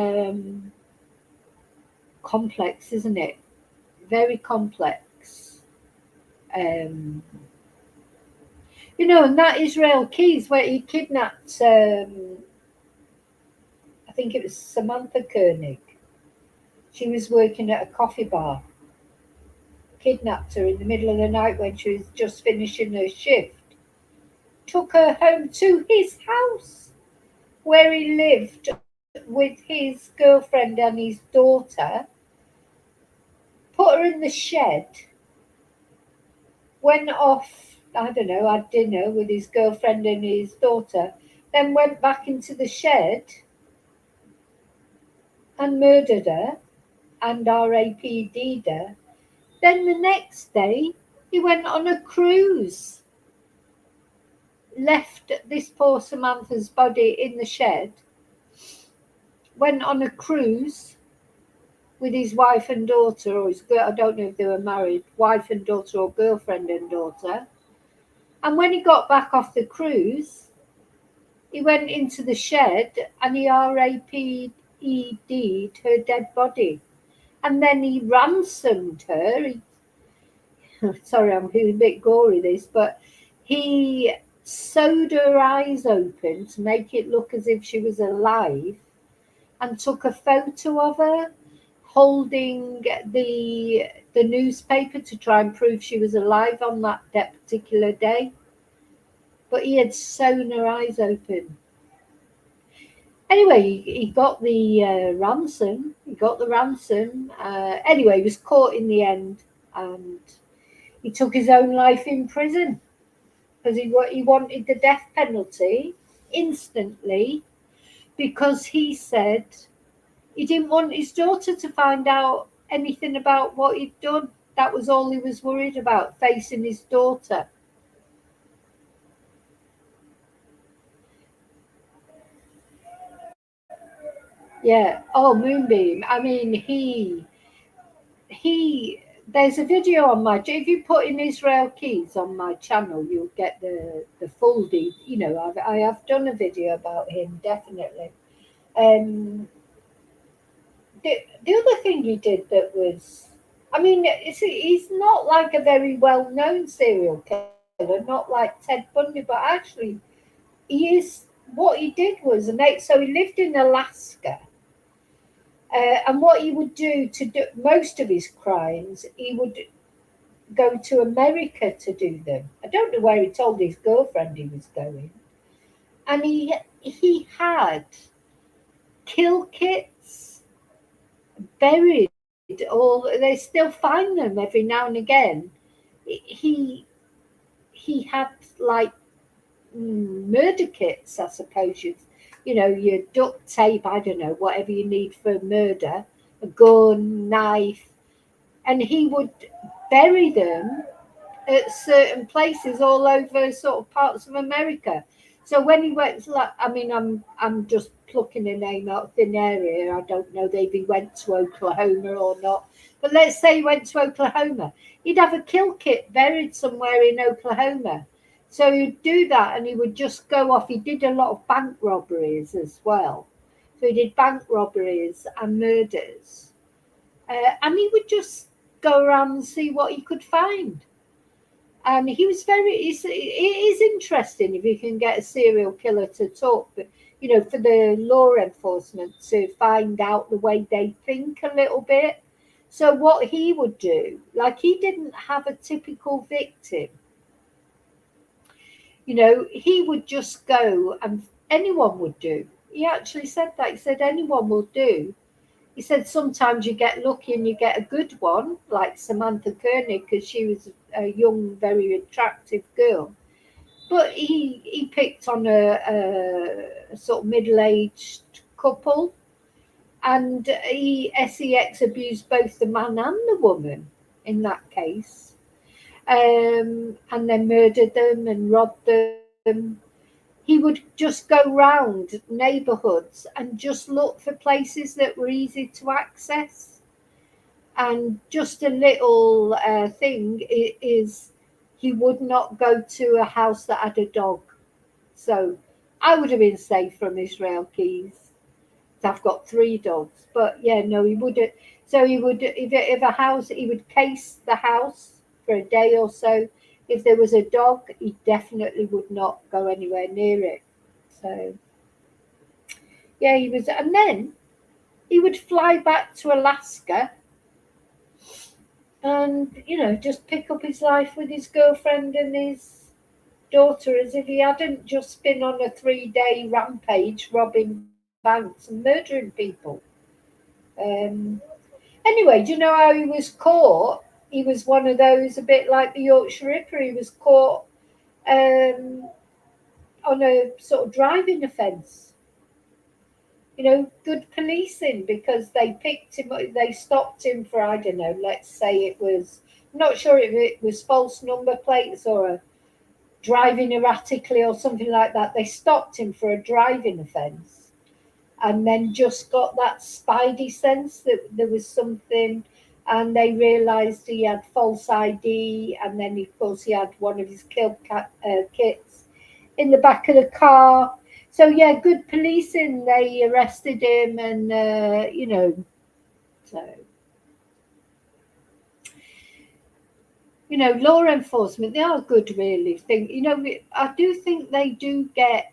complex, isn't it? Very complex. Um, and that Israel Keys where he kidnapped, I think it was Samantha Koenig. She was working at a coffee bar. Kidnapped her in the middle of the night when she was just finishing her shift. Took her home to his house where he lived with his girlfriend and his daughter. Put her in the shed. Went off, I don't know, had dinner with his girlfriend and his daughter. Then went back into the shed and murdered her and RAPD'd her. Then the next day, he went on a cruise, left this poor Samantha's body in the shed, went on a cruise with his wife and daughter, or his girl, I don't know if they were married, wife and daughter, or girlfriend and daughter. And when he got back off the cruise, he went into the shed and he RAPD'd her dead body. And then he ransomed her. Sorry, I'm a bit gory this, but he sewed her eyes open to make it look as if she was alive and took a photo of her holding the newspaper to try and prove she was alive on that particular day. But he had sewn her eyes open. Anyway, he got the ransom. Anyway, he was caught in the end, and he took his own life in prison because he wanted the death penalty instantly, because he said he didn't want his daughter to find out anything about what he'd done. That was all he was worried about, facing his daughter. Yeah. Oh, Moonbeam. I mean, there's a video on my, if you put in Israel Keys on my channel, you'll get the full I have done a video about him, definitely. The other thing he did that was, I mean, he's not like a very well-known serial killer, not like Ted Bundy, but actually he is. What he did was, so he lived in Alaska. And what he would do to do most of his crimes, he would go to America to do them. I don't know where he told his girlfriend he was going. And he had kill kits buried. They still find them every now and again. He had like murder kits, I suppose your duct tape, I don't know, whatever you need for murder, a gun, knife, and he would bury them at certain places all over sort of parts of America. So when he went to, I'm just plucking a name out of thin air here. I don't know if he went to Oklahoma or not, but let's say he went to Oklahoma. He'd have a kill kit buried somewhere in Oklahoma. So he'd do that and he would just go off. He did a lot of bank robberies as well. So he did bank robberies and murders. And he would just go around and see what he could find. And he was it is interesting if you can get a serial killer to talk, but, for the law enforcement to find out the way they think a little bit. So what he would do, like he didn't have a typical victim. He would just go, and anyone would do. He actually said that. He said anyone will do. He said sometimes you get lucky and you get a good one, like Samantha Koenig, because she was a young, very attractive girl. But he picked on a sort of middle-aged couple, and he sex abused both the man and the woman in that case. And then murdered them and robbed them. He would just go round neighbourhoods and just look for places that were easy to access. And just a little thing is he would not go to a house that had a dog. So I would have been safe from Israel Keys. I've got 3 dogs, but yeah, no, he wouldn't. So he would, if a house, he would case the house for a day or so. If there was a dog, he definitely would not go anywhere near it. So yeah, he was, and then he would fly back to Alaska and just pick up his life with his girlfriend and his daughter as if he hadn't just been on a 3-day rampage robbing banks and murdering people. Um, anyway, do you know how he was caught? He was one of those, a bit like the Yorkshire Ripper. He was caught um, on a sort of driving offence. Good policing, because they picked him, they stopped him for, I don't know, let's say it was, I'm not sure if it was false number plates or a driving erratically or something like that. They stopped him for a driving offence and then just got that spidey sense that there was something, and they realised he had false ID, and then of course he had one of his kill kits in the back of the car. So yeah, good policing. They arrested him, and so law enforcement, they are good, really. I do think they do get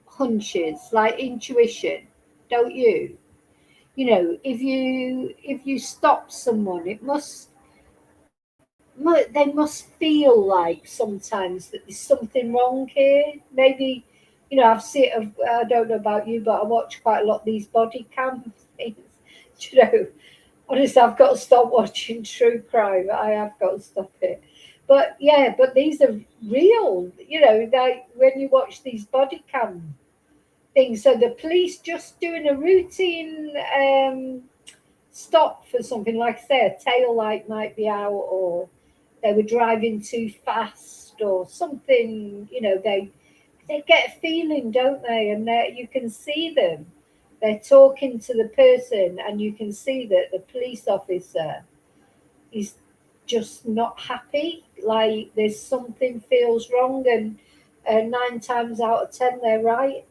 hunches, like intuition, don't you? If you stop someone, they must feel like sometimes that there's something wrong here. Maybe, I don't know about you, but I watch quite a lot of these body cam things. You know, honestly, I've got to stop watching true crime. I have got to stop it. But yeah, but these are real. Like when you watch these body cam things. So the police just doing a routine stop for something, like say a tail light might be out, or they were driving too fast or something. They get a feeling, don't they? And you can see them. They're talking to the person, and you can see that the police officer is just not happy. Like there's something feels wrong, and 9 times out of 10 they're right.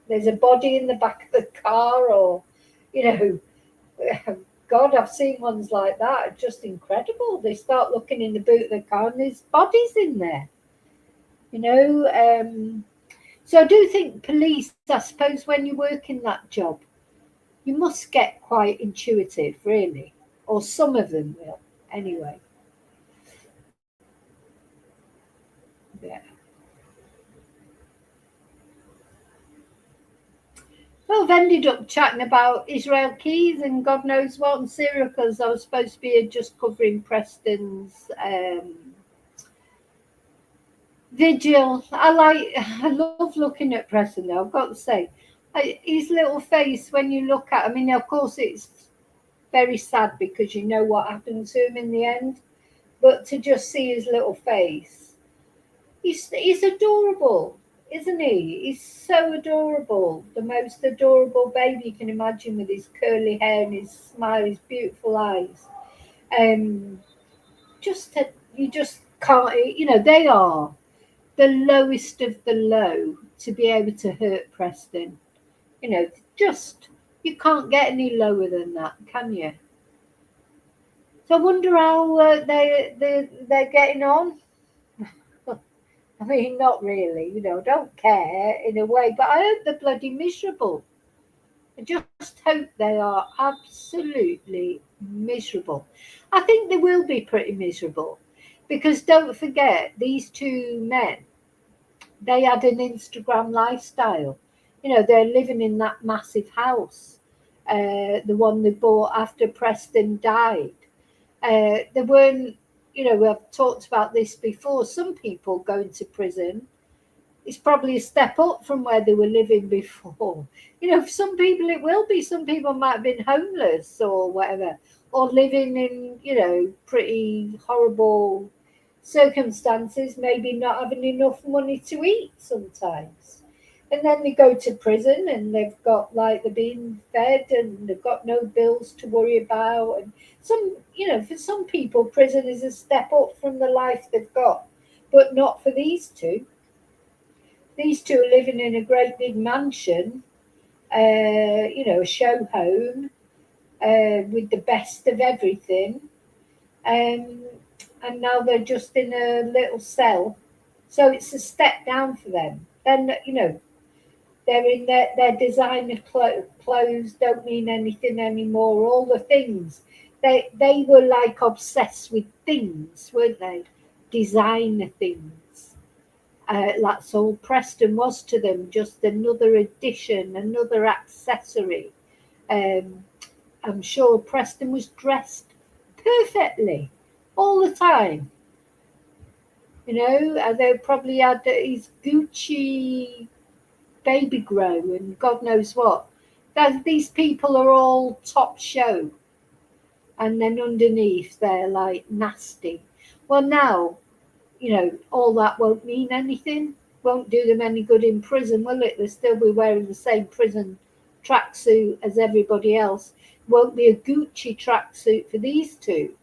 There's a body in the back of the car, or you know, God, I've seen ones like that. Just incredible. They start looking in the boot of the car, and there's bodies in there. You know, so I do think police. I suppose when you work in that job, you must get quite intuitive, really, or some of them will. Anyway, yeah. Well, I've ended up chatting about Israel Keys and God knows what, and serial killers. I was supposed to be just covering Preston's Vigil. I love looking at Preston, though, I've got to say. His little face, when you look at, I mean, of course, it's very sad because you know what happened to him in the end, but to just see his little face, he's adorable, isn't he? He's so adorable, the most adorable baby you can imagine, with his curly hair and his smile, his beautiful eyes. Um, you just can't, they are the lowest of the low to be able to hurt Preston. Just you can't get any lower than that, can you? So I wonder how they're getting on. I mean, not really, don't care in a way, but I hope they're bloody miserable. I just hope they are absolutely miserable. I think they will be pretty miserable because don't forget, these 2 men, they had an Instagram lifestyle. They're living in that massive house, the one they bought after Preston died. They weren't, I've talked about this before. Some people going to prison, it's probably a step up from where they were living before. For some people it will be. Some people might have been homeless or whatever, or living in, pretty horrible circumstances, maybe not having enough money to eat sometimes. And then they go to prison and they've got, like, they're being fed and they've got no bills to worry about. And for some people, prison is a step up from the life they've got, but not for these 2. These two are living in a great big mansion, a show home with the best of everything. Um, and now they're just in a little cell. So it's a step down for them. Then, they're in their designer clothes, don't mean anything anymore. All the things. They were like obsessed with things, weren't they? Designer things. That's all Preston was to them, just another addition, another accessory. I'm sure Preston was dressed perfectly all the time. They probably had his Gucci baby grow and God knows what. These people are all top show, and then underneath they're like nasty. Well, now, all that won't mean anything, won't do them any good in prison, will it? They'll still be wearing the same prison tracksuit as everybody else. Won't be a Gucci tracksuit for these two.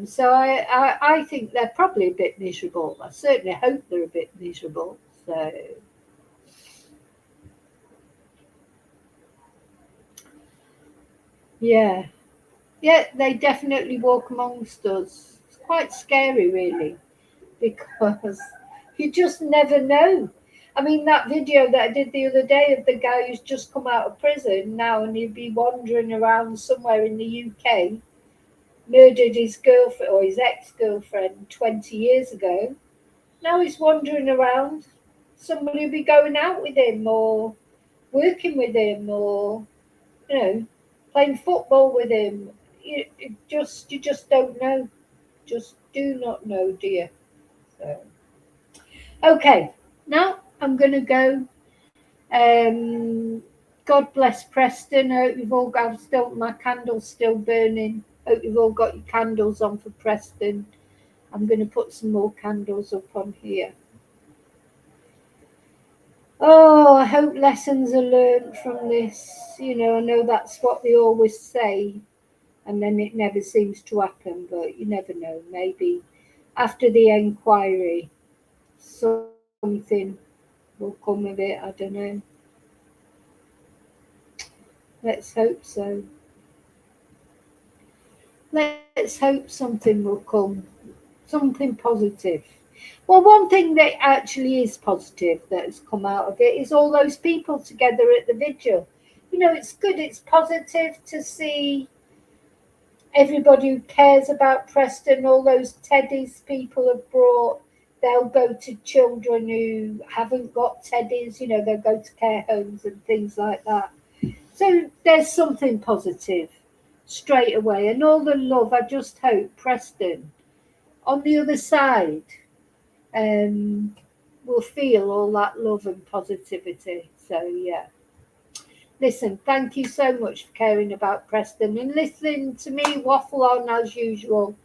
So I think they're probably a bit miserable. I certainly hope they're a bit miserable. So yeah, they definitely walk amongst us. It's quite scary, really, because you just never know. I mean, that video that I did the other day of the guy who's just come out of prison now and he'd be wandering around somewhere in the UK, murdered his girlfriend or his ex-girlfriend 20 years ago. Now he's wandering around. Somebody will be going out with him or working with him or, playing football with him. You just don't know. Just do not know, do you? So, okay, now I'm going to go. God bless Preston. I hope you've all got my candle's still burning. Hope you've all got your candles on for Preston. I'm going to put some more candles up on here. Oh, I hope lessons are learned from this. I know that's what they always say, and then it never seems to happen, but you never know. Maybe after the inquiry, something will come of it. I don't know. Let's hope so. Let's hope something will come, something positive. Well, one thing that actually is positive that has come out of it is all those people together at the vigil. It's good, it's positive to see everybody who cares about Preston, all those teddies people have brought. They'll go to children who haven't got teddies, they'll go to care homes and things like that. So there's something positive straight away. And all the love, I just hope Preston, on the other side, will feel all that love and positivity. So, yeah. Listen, thank you so much for caring about Preston and listening to me waffle on as usual.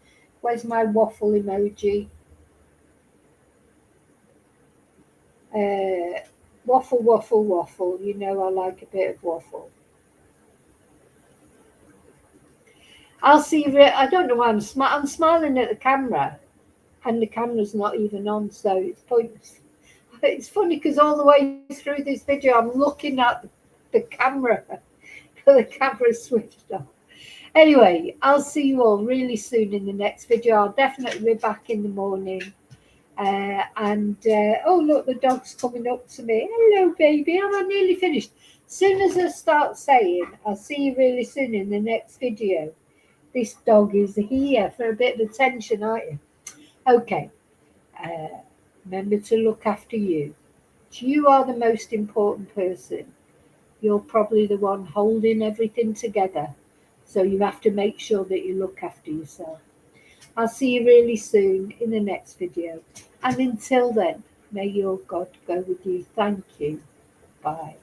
Where's my waffle emoji? Waffle, waffle, waffle. I like a bit of waffle. I'll see you. I don't know why I'm smiling at the camera, and the camera's not even on, so it's pointless. It's funny because all the way through this video, I'm looking at the camera. The camera's switched off. Anyway, I'll see you all really soon in the next video. I'll definitely be back in the morning. Oh, look, the dog's coming up to me. Hello, baby. Am I nearly finished? As soon as I start saying, I'll see you really soon in the next video. This dog is here for a bit of attention, aren't you? Okay. Remember to look after you. You are the most important person. You're probably the one holding everything together. So you have to make sure that you look after yourself. I'll see you really soon in the next video. And until then, may your God go with you. Thank you. Bye.